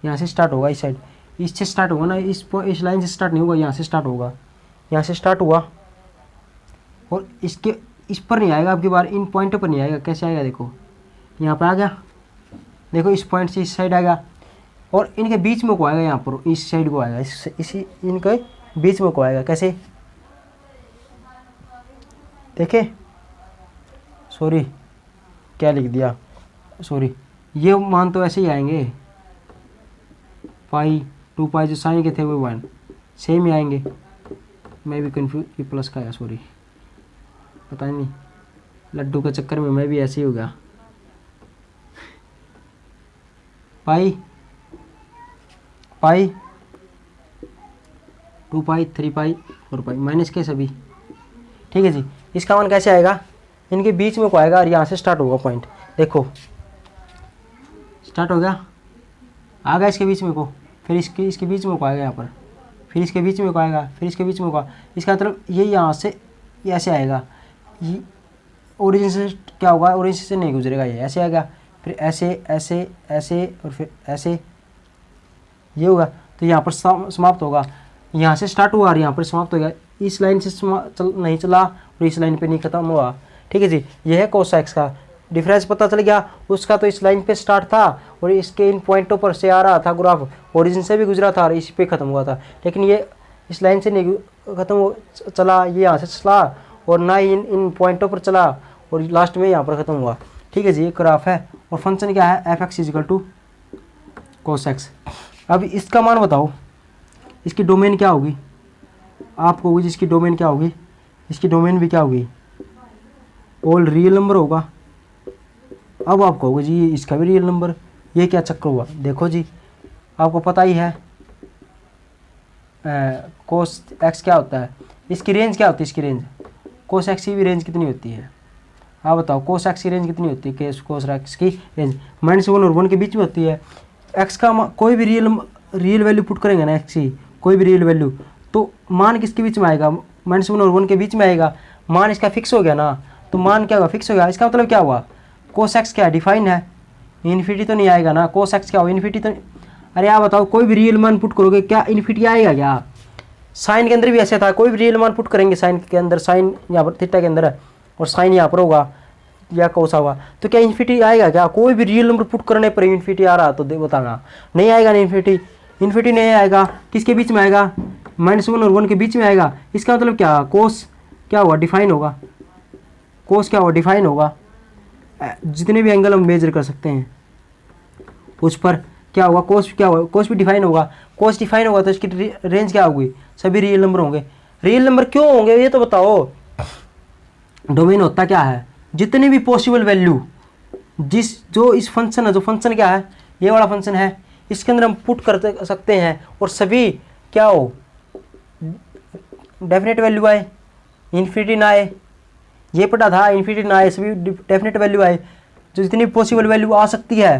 यहाँ से स्टार्ट होगा इस साइड, इससे स्टार्ट होगा ना, इस लाइन से स्टार्ट नहीं होगा, यहाँ से स्टार्ट होगा, यहाँ से स्टार्ट हुआ और इसके इस पर नहीं आएगा, आपकी बार इन पॉइंटों पर नहीं आएगा, कैसे आएगा देखो, यहाँ पर आ गया, देखो इस पॉइंट से इस साइड आएगा और इनके बीच में को आएगा, यहाँ पर इस साइड को आएगा, इसी इनके बीच में को आएगा, कैसे देखे, सॉरी क्या लिख दिया, सॉरी ये मान तो ऐसे ही आएंगे, पाई 2π जो साइन के थे वो 1 सेम ही आएंगे, मैं भी कंफ्यूज, ये प्लस का है, सॉरी पता नहीं, लड्डू के चक्कर में मैं भी ऐसे ही हो गया, पाई 2π 3π 4π माइनस के सभी, ठीक है जी। इसका मान कैसे आएगा, इनके बीच में को आएगा और यहाँ से स्टार्ट होगा पॉइंट, देखो स्टार्ट हो गया, आ गया इसके बीच में को, फिर इसके बीच में को आएगा यहाँ पर, फिर इसके बीच में को आएगा, फिर इसके बीच में को, इसका मतलब ये यहाँ से ऐसे आएगा, ये ओरिजिन से क्या होगा, ओरिजिन से नहीं गुजरेगा, ये ऐसे आएगा, फिर ऐसे ऐसे ऐसे और फिर ऐसे, ये होगा, तो यहाँ पर समाप्त होगा, यहाँ से स्टार्ट हुआ और यहाँ पर समाप्त हो गया, इस लाइन से नहीं चला और इस लाइन पे नहीं खत्म हुआ, ठीक है जी। ये है कोस एक्स का डिफरेंस, पता चल गया, उसका तो इस लाइन पे स्टार्ट था और इसके इन पॉइंटों पर से आ रहा था ग्राफ, ओरिजिन से भी गुजरा था और इस पे ख़त्म हुआ था, लेकिन ये इस लाइन से नहीं ख़त्म हो चला, ये यहाँ से चला और ना ही इन पॉइंटों पर चला और लास्ट में यहाँ पर ख़त्म हुआ, ठीक है जी। ये ग्राफ है और फंक्शन क्या है, f(x) = cos x। अब इसका मान बताओ, इसकी डोमेन क्या होगी, आपको होगी जिसकी डोमेन क्या होगी, इसकी डोमेन भी क्या होगी, ऑल रियल नंबर होगा। अब आप कहोगे जी इसका भी रियल नंबर, ये क्या चक्कर हुआ, देखो जी आपको पता ही है कोस एक्स क्या होता है, इसकी रेंज क्या होती है, इसकी रेंज कोस एक्स की भी रेंज कितनी होती है, आप बताओ कोस एक्स की रेंज कितनी होती है, कोस एक्स की रेंज -1 और 1 के बीच में होती है। एक्स का कोई भी रियल वैल्यू पुट करेंगे ना, एक्स की कोई भी रियल वैल्यू, तो मान किसके बीच में आएगा, -1 और 1 के बीच में आएगा। मान इसका फिक्स हो गया ना, तो मान क्या होगा, फिक्स हो गया। इसका मतलब क्या हुआ, कोस एक्स क्या डिफाइन है, इन्फिनिटी तो नहीं आएगा ना। कोस एक्स क्या हो, इन्फिनिटी तो, अरे आप बताओ कोई भी रियल मान पुट करोगे क्या इन्फिनिटी आएगा क्या। साइन के अंदर भी ऐसे था, कोई भी रियल मान पुट करेंगे साइन के अंदर, साइन यहाँ पर थीटा के अंदर है और साइन यहाँ पर होगा या कोसा हुआ, तो क्या इन्फिनिटी आएगा क्या। कोई भी रियल नंबर पुट करने पर इन्फिनिटी आ रहा तो बताना, नहीं आएगा ना इन्फिनिटी। इन्फिनिटी नहीं आएगा, किसके बीच में आएगा, -1 और 1 के बीच में आएगा। इसका मतलब क्या, कोस क्या हुआ, डिफाइन होगा। कोस क्या हुआ, डिफाइन होगा। जितने भी एंगल हम मेजर कर सकते हैं उस पर क्या होगा, कोस क्या होगा, कोस भी डिफाइन होगा। कोस डिफाइन होगा तो इसकी रेंज क्या होगी, सभी रियल नंबर होंगे। रियल नंबर क्यों होंगे ये तो बताओ। डोमेन होता क्या है, जितनी भी पॉसिबल वैल्यू जो इस फंक्शन है, जो फंक्शन क्या है, ये वाला फंक्शन है, इसके अंदर हम पुट कर सकते हैं और सभी क्या हो, डेफिनेट वैल्यू आए, इन्फिनिटी ना आए। ये पता था, इन्फिनिटी ना आए, सभी डेफिनेट वैल्यू आए। जो जितनी पॉसिबल वैल्यू आ सकती है,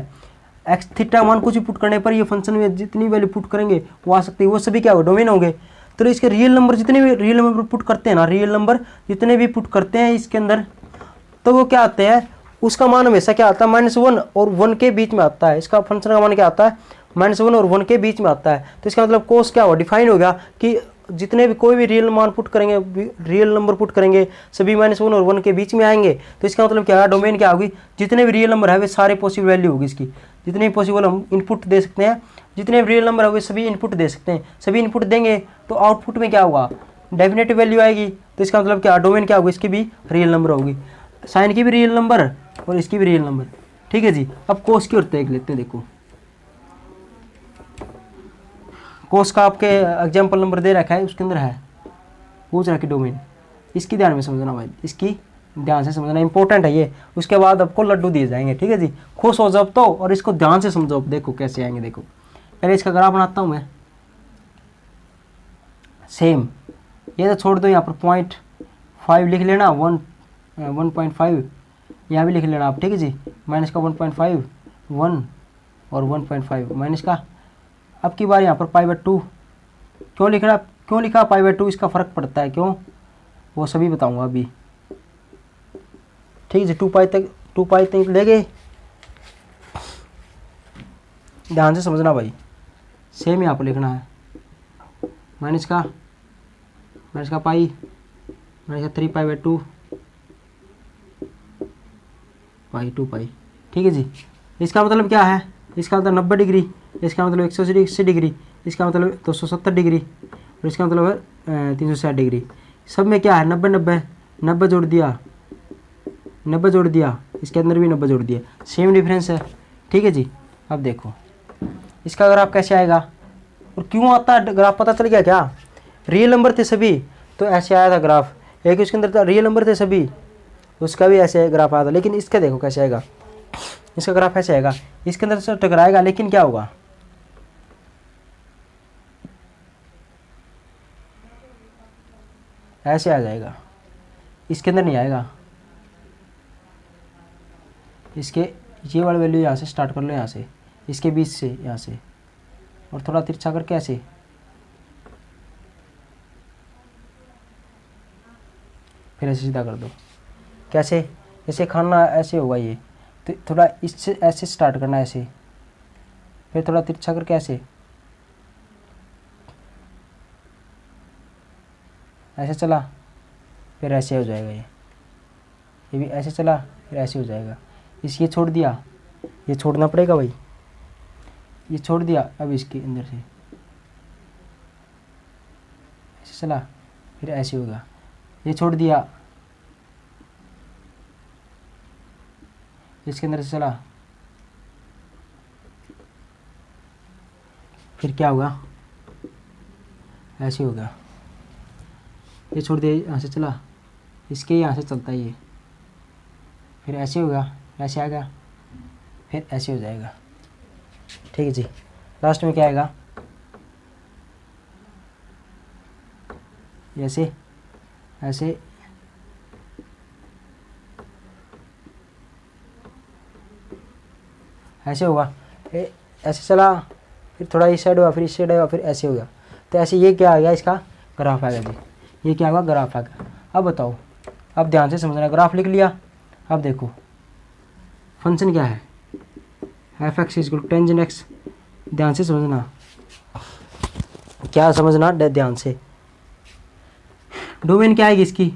एक्स थीटा मान कुछ भी पुट करने पर ये फंक्शन में जितनी वैल्यू पुट करेंगे वो आ सकती है, वो सभी क्या हो, डोमेन होंगे। तो इसके रियल नंबर जितने भी रियल नंबर पुट करते हैं ना, रियल नंबर जितने भी पुट करते हैं इसके अंदर, तो वो क्या आते हैं, उसका मान हमेशा क्या आता है, -1 और 1 के बीच में आता है। इसका फंक्शन का मान क्या आता है, -1 और 1 के बीच में आता है। तो इसका मतलब कोस क्या हुआ, डिफाइन हो गया कि जितने भी कोई भी रियल मान पुट करेंगे, रियल नंबर पुट करेंगे, सभी -1 और 1 के बीच में आएंगे। तो इसका मतलब क्या है, डोमेन क्या होगी, जितने भी रियल नंबर है वे सारे पॉसिबल वैल्यू होगी इसकी, जितने भी पॉसिबल हम इनपुट दे सकते हैं, जितने भी रियल नंबर होंगे सभी इनपुट दे सकते हैं। सभी इनपुट देंगे तो आउटपुट में क्या होगा, डेफिनेट वैल्यू आएगी। तो इसका मतलब क्या, डोमेन क्या होगी, इसकी भी रियल नंबर होगी, साइन की भी रियल नंबर और इसकी भी रियल नंबर। ठीक है जी। अब कोस की ओर देख लेते हैं। देखो कोस का आपके एग्जाम्पल नंबर दे रखा है, उसके अंदर है पूछ रखी डोमेन, इसकी ध्यान में समझना भाई, इसकी ध्यान से समझना, इंपॉर्टेंट है ये। उसके बाद आपको लड्डू दिए जाएंगे। ठीक है जी, खुश हो जाओ तो, और इसको ध्यान से समझो। देखो कैसे आएंगे, देखो पहले इसका ग्राफ बनाता हूँ मैं। सेम ये तो छोड़ दो, यहाँ पर 0.5 लिख लेना, 1.5 यहाँ भी लिख लेना आप। ठीक है जी, माइनस का 1.5, 1 और 1.5 माइनस का। अब की बार यहाँ पर π/2 क्यों लिखा π/2, इसका फ़र्क पड़ता है क्यों, वो सभी बताऊंगा अभी। ठीक है जी, 2π तक ले गए, ध्यान से समझना भाई। सेम यहाँ पर लिखना है, माइनस का पाई, माइनस का 3π/2 2π। ठीक है जी, इसका मतलब क्या है, इसका मतलब 90 डिग्री, इसका मतलब 180 डिग्री, इसका मतलब 270 डिग्री और इसका मतलब है 360 डिग्री। सब में क्या है, 90 जोड़ दिया, 90 जोड़ दिया, इसके अंदर भी 90 जोड़ दिया, सेम डिफरेंस है। ठीक है जी। अब देखो इसका ग्राफ कैसे आएगा और क्यों आता है ग्राफ, पता चल गया क्या। रियल नंबर थे सभी तो ऐसे आया था ग्राफ, एक उसके अंदर था रियल नंबर थे सभी, उसका भी ऐसे ग्राफ आया था। लेकिन इसका देखो कैसे आएगा, इसका ग्राफ ऐसे आएगा, इसके अंदर से टकराएगा, लेकिन क्या होगा, ऐसे आ जाएगा, इसके अंदर नहीं आएगा। इसके ये वाला वैल्यू यहाँ से स्टार्ट कर लो, यहाँ से इसके बीच से, यहाँ से और थोड़ा तिरछा करके ऐसे, फिर ऐसे सीधा कर दो। कैसे, ऐसे खाना ऐसे होगा ये, तो थोड़ा इससे ऐसे स्टार्ट करना ऐसे, फिर थोड़ा तिरछा करके ऐसे, ऐसे चला फिर ऐसे हो जाएगा। ये भी ऐसे चला फिर ऐसे हो जाएगा। इस ये छोड़ दिया, ये छोड़ना पड़ेगा भाई, ये छोड़ दिया। अब इसके अंदर से ऐसे चला फिर ऐसे होगा, ये छोड़ दिया, इसके अंदर से चला फिर क्या होगा, ऐसे होगा। ये छोड़ दिया, यहाँ से चला, इसके यहाँ से चलता है ये, फिर ऐसे होगा, ऐसे आएगा, फिर ऐसे हो जाएगा। ठीक है जी। लास्ट में क्या आएगा, ऐसे ऐसे ऐसे होगा, ऐसे चला फिर थोड़ा इस साइड हुआ, फिर इस साइड हुआ, फिर ऐसे होगा। तो ऐसे ये क्या आ गया, इसका ग्राफ आएगा जी, ये क्या होगा, ग्राफ आएगा। अब बताओ, अब ध्यान से समझना, ग्राफ लिख लिया। अब देखो फंक्शन क्या है, F x is tangent x. ध्यान से समझना, क्या समझना ध्यान से। डोमेन क्या आएगी इसकी,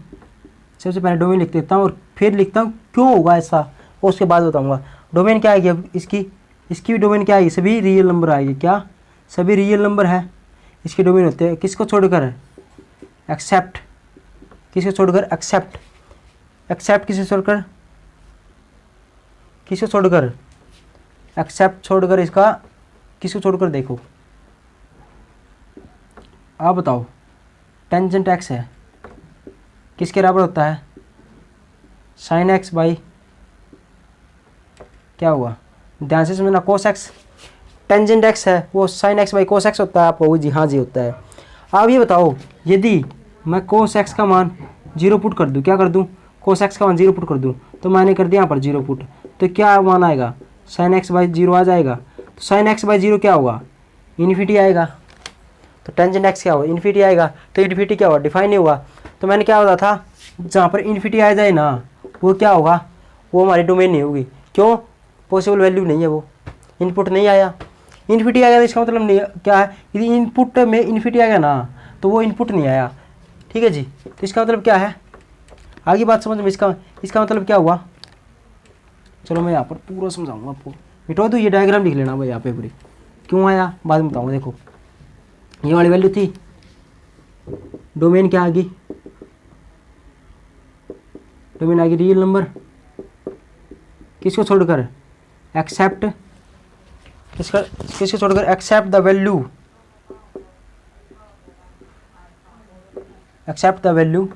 सबसे पहले डोमेन लिख देता हूँ और फिर लिखता हूँ क्यों होगा ऐसा, और उसके बाद बताऊँगा। डोमेन क्या आएगी अब इसकी भी डोमेन क्या आएगी, सभी रियल नंबर आएगी। क्या, सभी रियल नंबर है इसके डोमेन होते हैं। किसको छोड़कर, एक्सेप्ट, किसको छोड़कर, एक्सेप्ट, एक्सेप्ट किसे छोड़कर, किसको छोड़कर, एक्सेप्ट छोड़कर, इसका किसको छोड़कर, देखो आप बताओ। टेंजेंट एक्स है, किसके बराबर होता है, साइन एक्स बाई क्या हुआ, ध्यान से समझना, कोस एक्स। टेंजेंट एक्स है वो sine x by cos x होता है, आपको जी हाँ जी होता है। अब ये बताओ, यदि मैं कोस एक्स का मान 0 पुट कर दूं, क्या कर दूं, कोस एक्स का मान 0 पुट कर दूं, तो मैंने कर दिया यहाँ पर 0 पुट, तो क्या मान आएगा, साइन एक्स बाई 0 आ जाएगा। तो साइन एक्स बाई 0 क्या होगा, इन्फिनिटी आएगा। तो टेंजेंट एक्स क्या होगा, इन्फिनिटी आएगा। तो इन्फिनिटी क्या होगा, डिफाइन नहीं हुआ। तो मैंने क्या होता था, जहाँ पर इन्फिनिटी आ जाए ना, वो क्या होगा, वो हमारी डोमेन नहीं होगी। क्यों, पॉसिबल वैल्यू नहीं है, वो इनपुट नहीं आया। इन्फिनिटी आ गया तो इसका मतलब नहीं क्या है, यदि इनपुट में इन्फिनिटी आ गया ना, तो वो इनपुट नहीं आया। ठीक है जी, तो इसका मतलब क्या है, आगे बात समझ में, इसका मतलब क्या हुआ। चलो मैं यहाँ पर पूरा समझाऊंगा आपको, मिटो दो, ये डायग्राम लिख लेना भाई यहाँ पे पूरी, क्यों आया बाद में बताऊँगा। देखो ये वाली वैल्यू थी, डोमेन क्या आ गई, डोमेन आ गई रियल नंबर, किसको छोड़कर, एक्सेप्ट, किसको छोड़कर, except the value, except the value,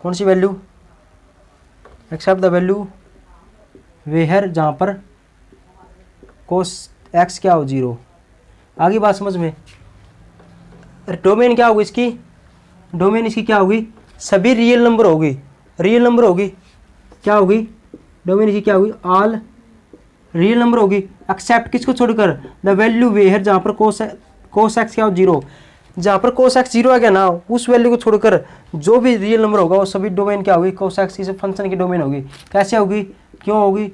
कौन सी value, except the value where जहाँ पर कोस एक्स क्या हो 0। आगे बात समझ में। डोमेन क्या होगी इसकी, डोमेन इसकी क्या होगी, सभी रियल नंबर होगी, रियल नंबर होगी, क्या होगी, डोमेन इसकी क्या होगी, ऑल रियल नंबर होगी। एक्सेप्ट किसको छोड़कर, द वैल्यू वेयर जहाँ पर कोस एक्स क्या हो 0, जहाँ पर कोस एक्स 0 आ गया ना, उस वैल्यू को छोड़कर जो भी रियल नंबर होगा वो सभी डोमेन क्या होगी, कोस एक्स इस फंक्शन की डोमेन होगी। कैसे होगी, क्यों होगी,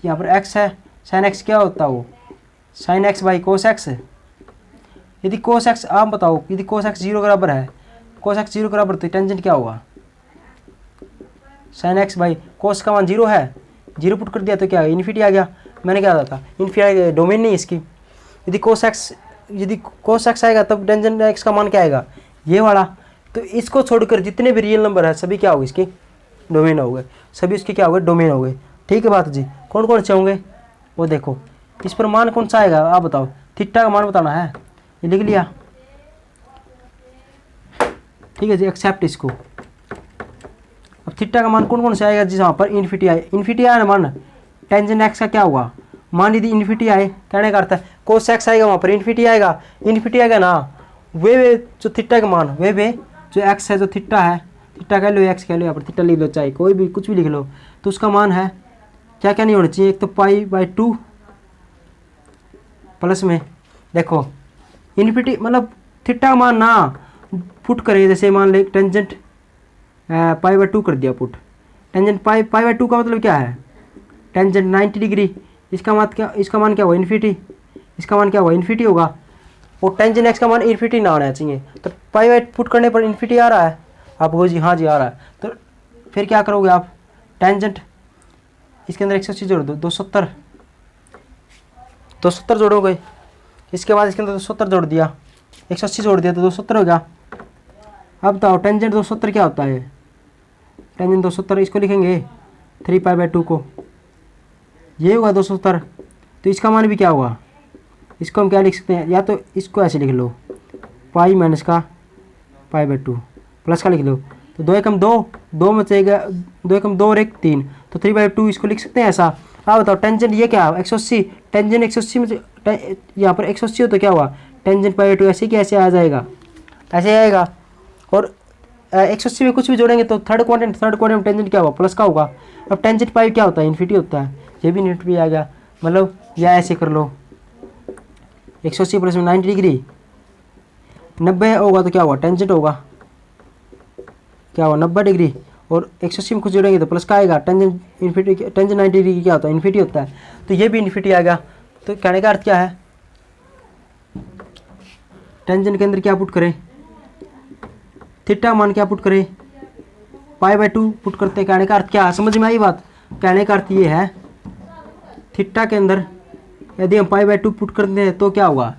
यहाँ पर एक्स है, साइन एक्स क्या होता है, वो sine x by cos x. यदि कोस एक्स, आप बताओ, यदि कोस एक्स 0 बराबर है, कोस एक्स 0 बराबर, तो टेंजेंट क्या होगा, साइन एक्स बाई कोस का मान 0 है, 0 पुट कर दिया तो क्या है, इन्फिनिटी आ गया। मैंने क्या था, इन्फिनिटी डोमेन नहीं इसकी। यदि कोस एक्स आएगा तब टेंजेंट एक्स का मान क्या आएगा, ये वाला। तो इसको छोड़कर जितने भी रियल नंबर है सभी क्या होंगे, इसके डोमेन हो गए, सभी इसके क्या हो गए, डोमेन हो गए। ठीक है बात जी, कौन कौन से होंगे वो देखो। इस पर मान कौन सा आएगा आप बताओ, थीटा का मान बताना है, ये लिख लिया। ठीक है जी, एक्सेप्ट इसको। अब थीटा का मान कौन कौन सा आएगा जी, जहाँ पर इन्फिनिटी आए, इन्फिनिटी आया ना मान, टेंजेंट एक्स का क्या हुआ, मान यदि इन्फिनिटी आए, कहने का अर्थ है कोस एक्स आएगा, वहाँ पर इन्फिनिटी आएगा, इन्फिनिटी आएगा ना, वे जो थीटा का मान, वे जो एक्स है, जो थीटा है, थीटा कह लो, एक्स कह लो, यहाँ पर थीटा लिख लो, चाहे कोई भी कुछ भी लिख लो, तो उसका मान है क्या क्या नहीं होना चाहिए, एक तो पाई/2 प्लस में, देखो इन्फिनिटी मतलब थीटा का मान ना पुट करें, जैसे मान ले टेंजेंट पाई/2 कर दिया पुट, टेंजेंट पाई/2 का मतलब क्या है, टेंजेंट 90 डिग्री, इसका मान क्या हुआ, इन्फिनिटी, इसका मान क्या हुआ, इन्फिनिटी होगा। और टेंजेंट एक्स का मान इन्फिनिटी ना आना चाहिए, तो पाई पुट करने पर इन्फिनिटी आ रहा है, आप वो जी हाँ जी आ रहा है। तो फिर क्या करोगे आप, टेंजेंट इसके अंदर 180 जोड़ दो, 270 जोड़ोगे, इसके बाद इसके अंदर 270 जोड़ दिया, 180 जोड़ दिया तो 270 हो गया। अब बताओ टेंजेंट 270 क्या होता है, टेंजेंट 270 इसको लिखेंगे 3π/2 को, ये होगा 270। तो इसका मान भी क्या होगा, इसको हम क्या लिख सकते हैं, या तो इसको ऐसे लिख लो पाई माइनस का π/2 प्लस का लिख लो, तो 2 एकम 2, 2 में बचेगा 2 एकम 2 और 1 3, तो 3/2 इसको लिख सकते हैं ऐसा। आप बताओ टेंजेंट ये क्या है 180, टेंजेंट 180 में यहाँ पर 180 हो तो क्या हुआ, टेंजेंट π/2 ऐसे कैसे आ जाएगा, ऐसे आएगा। और 180 में कुछ भी जोड़ेंगे तो थर्ड क्वाड्रेंट टेंजेंट क्या होगा, प्लस का होगा। अब टेंजेंट पाई क्या होता है, इन्फिनिटी होता है, ये भी इन्फिनिटी आ गया, मतलब या ऐसे कर लो 180 प्लस में 90 डिग्री, 90 होगा तो क्या होगा, टेंजेंट होगा, क्या होगा 90 डिग्री, और 180 में कुछ जोड़ेंगे तो प्लस का आएगा, टेंजेंट इन्फिनिटी, टेंजेंट 90 डिग्री क्या होता है, इन्फिनिटी होता है, तो ये भी इन्फिनिटी आ गया। तो कहने का अर्थ क्या है, टेंजेंट के अंदर क्या पुट करें, थीटा मान क्या पुट करें, π/2 पुट करते हैं। कहने का अर्थ क्या है, समझ में आई बात। कहने का अर्थ ये है, थीटा के अंदर यदि हम π/2 पुट करते हैं तो क्या होगा,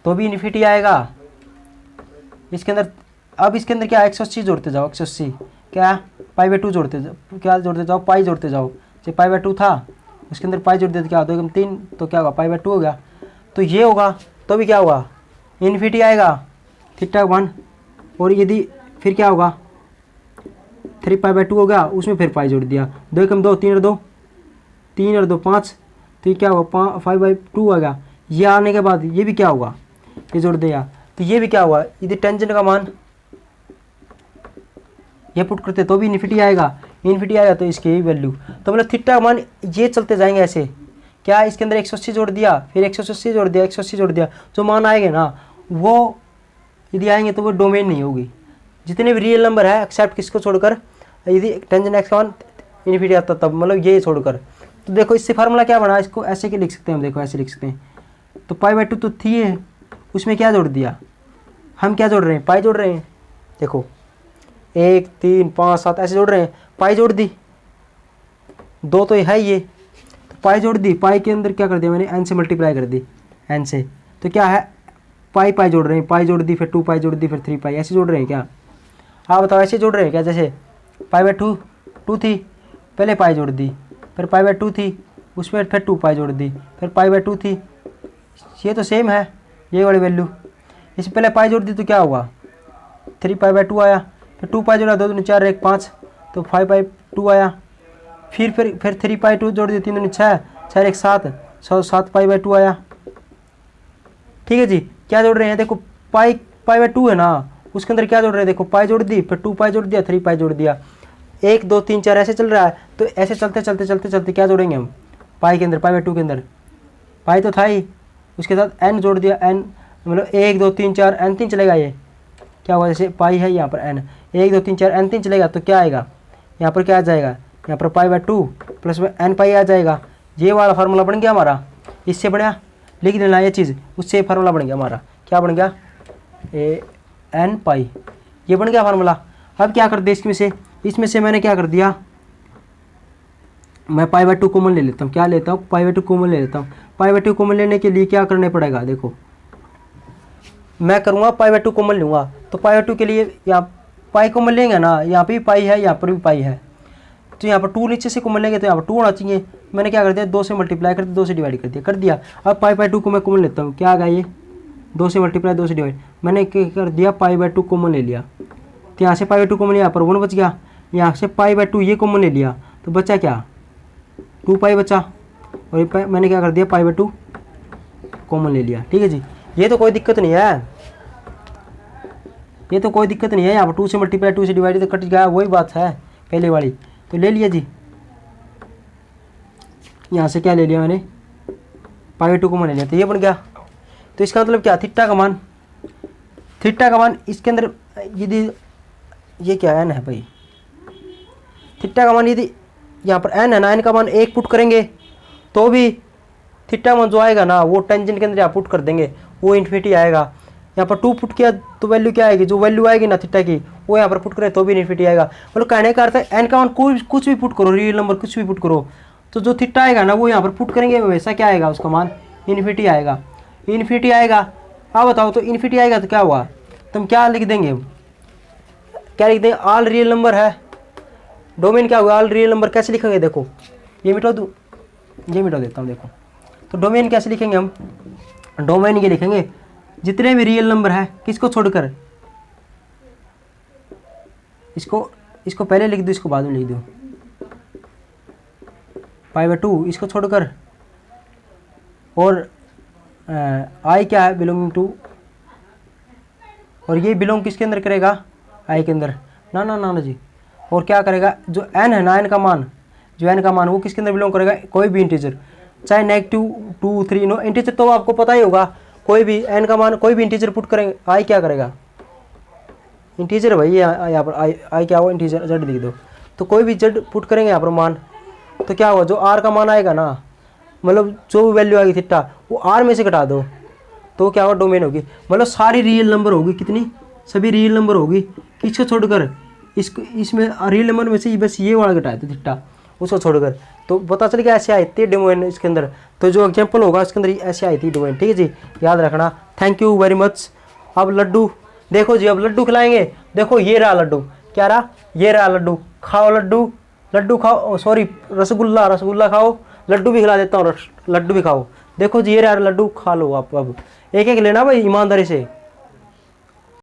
तो भी इन्फिनिटी आएगा। इसके अंदर अब इसके अंदर क्या 180 जोड़ते जाओ, 180 क्या π/2 जोड़ते जाओ, क्या जोड़ते जाओ, पाई जोड़ते जाओ। जो π/2 था उसके अंदर पाई जोड़ देते क्या होता है, 3, तो क्या होगा π/2 हो गया। तो ये होगा तो भी क्या होगा, इन्फिनिटी आएगा थीटा का मान। और यदि फिर क्या होगा, 3π/2 हो गया, उसमें फिर पाई जोड़ दिया, 2 × 2 3 और 2 5, तो ये क्या होगा 5/2 आ गया। ये आने के बाद ये भी क्या होगा, ये जोड़ दिया, तो ये भी क्या हुआ, यदि टेंजेंट का मान ये पुट करते तो भी इन्फिनिटी आएगा, इन्फिनिटी आएगा तो इसकी यही वैल्यू। तो मतलब थीटा का मान ये चलते जाएंगे ऐसे, क्या इसके अंदर 180 जोड़ दिया, फिर 180 जोड़ दिया, 180 जोड़ दिया, जो मान आएंगे ना वो यदि आएंगे तो वो डोमेन नहीं होगी। जितने भी रियल नंबर है एक्सेप्ट किसको छोड़कर, यदि टेंजेंट एक्स का मान इन्फिनिटी आता तब, मतलब ये छोड़कर। तो देखो इससे फार्मूला क्या बना, इसको ऐसे के लिख सकते हैं हम, देखो ऐसे लिख सकते हैं। तो π/2 तो थी है, उसमें क्या जोड़ दिया, हम क्या जोड़ रहे हैं, पाई जोड़ रहे हैं। देखो 1 3 5 7 ऐसे जोड़ रहे हैं, पाई जोड़ दी, 2 तो है ये, तो पाई जोड़ दी, पाई के अंदर क्या कर दिया मैंने, n से मल्टीप्लाई कर दी, n से, तो क्या है पाई जोड़ रहे हैं, पाई जोड़ दी, फिर 2 पाई जोड़ दी, फिर 3 पाई, ऐसे जोड़ रहे हैं क्या, हाँ बताओ ऐसे जोड़ रहे हैं क्या। जैसे π/2 2 थी, पहले पाई जोड़ दी, फिर π/2 थी, उसमें फिर 2 पाई जोड़ दी, फिर π/2 थी, ये तो सेम है ये वाली वैल्यू। इससे पहले पाई जोड़ दी तो क्या हुआ, 3π/2 आया, फिर 2 पाई जोड़ा, 2 दूनी 4 1 5, तो 5/2 आया, फिर 3π2 जोड़ दी, 3 दूनी 6 4 1 7, 7π/2 आया। ठीक है जी, क्या जोड़ रहे हैं, देखो π/2 है ना, उसके अंदर क्या जोड़ रहे हैं, देखो पाई जोड़ दी, फिर 2 पाई जोड़ दिया, 3 पाई जोड़ दिया, 1 2 3 4 ऐसे चल रहा है। तो ऐसे चलते चलते चलते चलते क्या जोड़ेंगे हम, पाई के अंदर, π/2 के अंदर पाई तो था ही, उसके साथ n जोड़ दिया, n मतलब 1 2 3 4 n 3 चलेगा, ये क्या होगा, जैसे पाई है यहाँ पर n 1 2 3 4 n 3 चलेगा, तो क्या आएगा यहाँ पर, क्या आ जाएगा यहाँ पर π/2 प्लस में n पाई आ जाएगा। ये वाला फार्मूला बन गया हमारा, इससे बढ़िया लिख देना ये चीज़, उससे फार्मूला बन गया हमारा, क्या बन गया, n पाई, ये बन गया फार्मूला। अब क्या कर दे इसमें से मैंने क्या कर दिया, मैं π/2 कॉमन ले लेता हूँ, क्या लेता हूँ π/2 कॉमन ले लेता हूँ। π/2 कॉमन लेने के लिए क्या करने पड़ेगा, देखो मैं करूँगा π/2 कॉमन लूँगा, तो π/2 के लिए यहाँ पाई कॉमन लेंगे ना, यहाँ पे भी पाई है, यहाँ पर भी पाई है, तो यहाँ पर 2 नीचे से कॉमन लेंगे तो यहाँ पर 2 होना चाहिए। मैंने क्या कर दिया, 2 से मल्टीप्लाई कर दिया, 2 से डिवाइड कर दिया। अब π/2 को मैं कॉमन लेता हूँ, क्या आ गया ये 2 से मल्टीप्लाई 2 से डिवाइड, मैंने क्या कर दिया π/2 कॉमन ले लिया, तो यहाँ से π/2 कॉमन यहाँ पर 1 बच गया, यहाँ से π/2 ये कॉमन ले लिया, तो बचा क्या 2 पाई बचा, और मैंने क्या कर दिया π/2 कॉमन ले लिया। ठीक है जी, ये तो कोई दिक्कत नहीं है, ये तो कोई दिक्कत नहीं है, यहाँ पर 2 से मल्टीप्लाई 2 से डिवाइड तो कट गया, वही बात है पहले वाली, तो ले लिया जी। यहाँ से क्या ले लिया मैंने π/2 कॉमन ले लिया, तो ये बन गया। तो इसका मतलब क्या, थीटा का मान इसके अंदर यदि ये क्या n है भाई, थीटा का मान यदि यहाँ पर n है ना, n का मान 1 पुट करेंगे तो भी थीटा मान जो आएगा ना वो टेंजेंट के अंदर यहाँ पुट कर देंगे, वो इन्फिनिटी आएगा। यहाँ पर 2 पुट किया तो वैल्यू क्या आएगी, जो वैल्यू आएगी ना थीटा की वो यहाँ पर पुट करें तो भी इन्फिनिटी आएगा। मतलब कहने का अर्थ है n का मान कुछ भी पुट करो, रियल नंबर कुछ भी पुट करो, तो जो थीटा आएगा ना वो यहाँ पर पुट करेंगे वैसा क्या आएगा, उसका मान इन्फिनिटी आएगा, इन्फिनिटी आएगा। अब बताओ तो इन्फिनिटी आएगा तो क्या हुआ, तुम क्या लिख देंगे, क्या लिख देंगे, ऑल रियल नंबर है, डोमेन क्या हुआ, ऑल रियल नंबर कैसे लिखेंगे, देखो ये मिटा दूँ, ये मिटा देता हूँ। देखो तो डोमेन कैसे लिखेंगे हम, डोमेन ये लिखेंगे जितने भी रियल नंबर है किसको छोड़कर, इसको पहले लिख दो, इसको बाद में लिख दो, π/2 इसको छोड़कर, और आई क्या है बिलोंगिंग टू, और ये बिलोंग किसके अंदर करेगा, आई के अंदर, ना जी, और क्या करेगा जो n है ना, n का मान, जो n का मान वो किसके अंदर बिलोंग करेगा, कोई भी इंटीजर, चाहे -2 2 3 नो इंटीजर तो आपको पता ही होगा, कोई भी एन का मान कोई भी इंटीजर पुट करेंगे, आई क्या करेगा, इंटीजर भाई यहाँ पर आई क्या हुआ, इंटीजर जेड लिख दो। तो कोई भी जेड पुट करेंगे यहाँ पर मान, तो क्या होगा, जो आर का मान आएगा ना, मतलब जो वैल्यू आएगी थीटा वो आर में से घटा दो, तो क्या होगा, डोमेन होगी। मतलब सारी रियल नंबर होगी, कितनी, सभी रियल नंबर होगी, किसको छोड़कर, इसको, इसमें रियल नंबर में से बस ये वाला घटाए थे थीटा, उसको छोड़कर। तो पता चल गया ऐसे आई थी डोमेन इसके अंदर। तो जो एग्जाम्पल होगा इसके अंदर ऐसे आई थी डोमेन, ठीक है जी, याद रखना। Thank you very much. अब लड्डू देखो जी, अब लड्डू खिलाएंगे। देखो ये रहा लड्डू, क्या रहा, ये रहा लड्डू, खाओ लड्डू, लड्डू खाओ, सॉरी रसगुल्ला, रसगुल्ला खाओ, लड्डू भी खिला देता हूँ, लड्डू भी खाओ। देखो जी ये रहा लड्डू, खा लो आप। अब एक एक लेना भाई ईमानदारी से।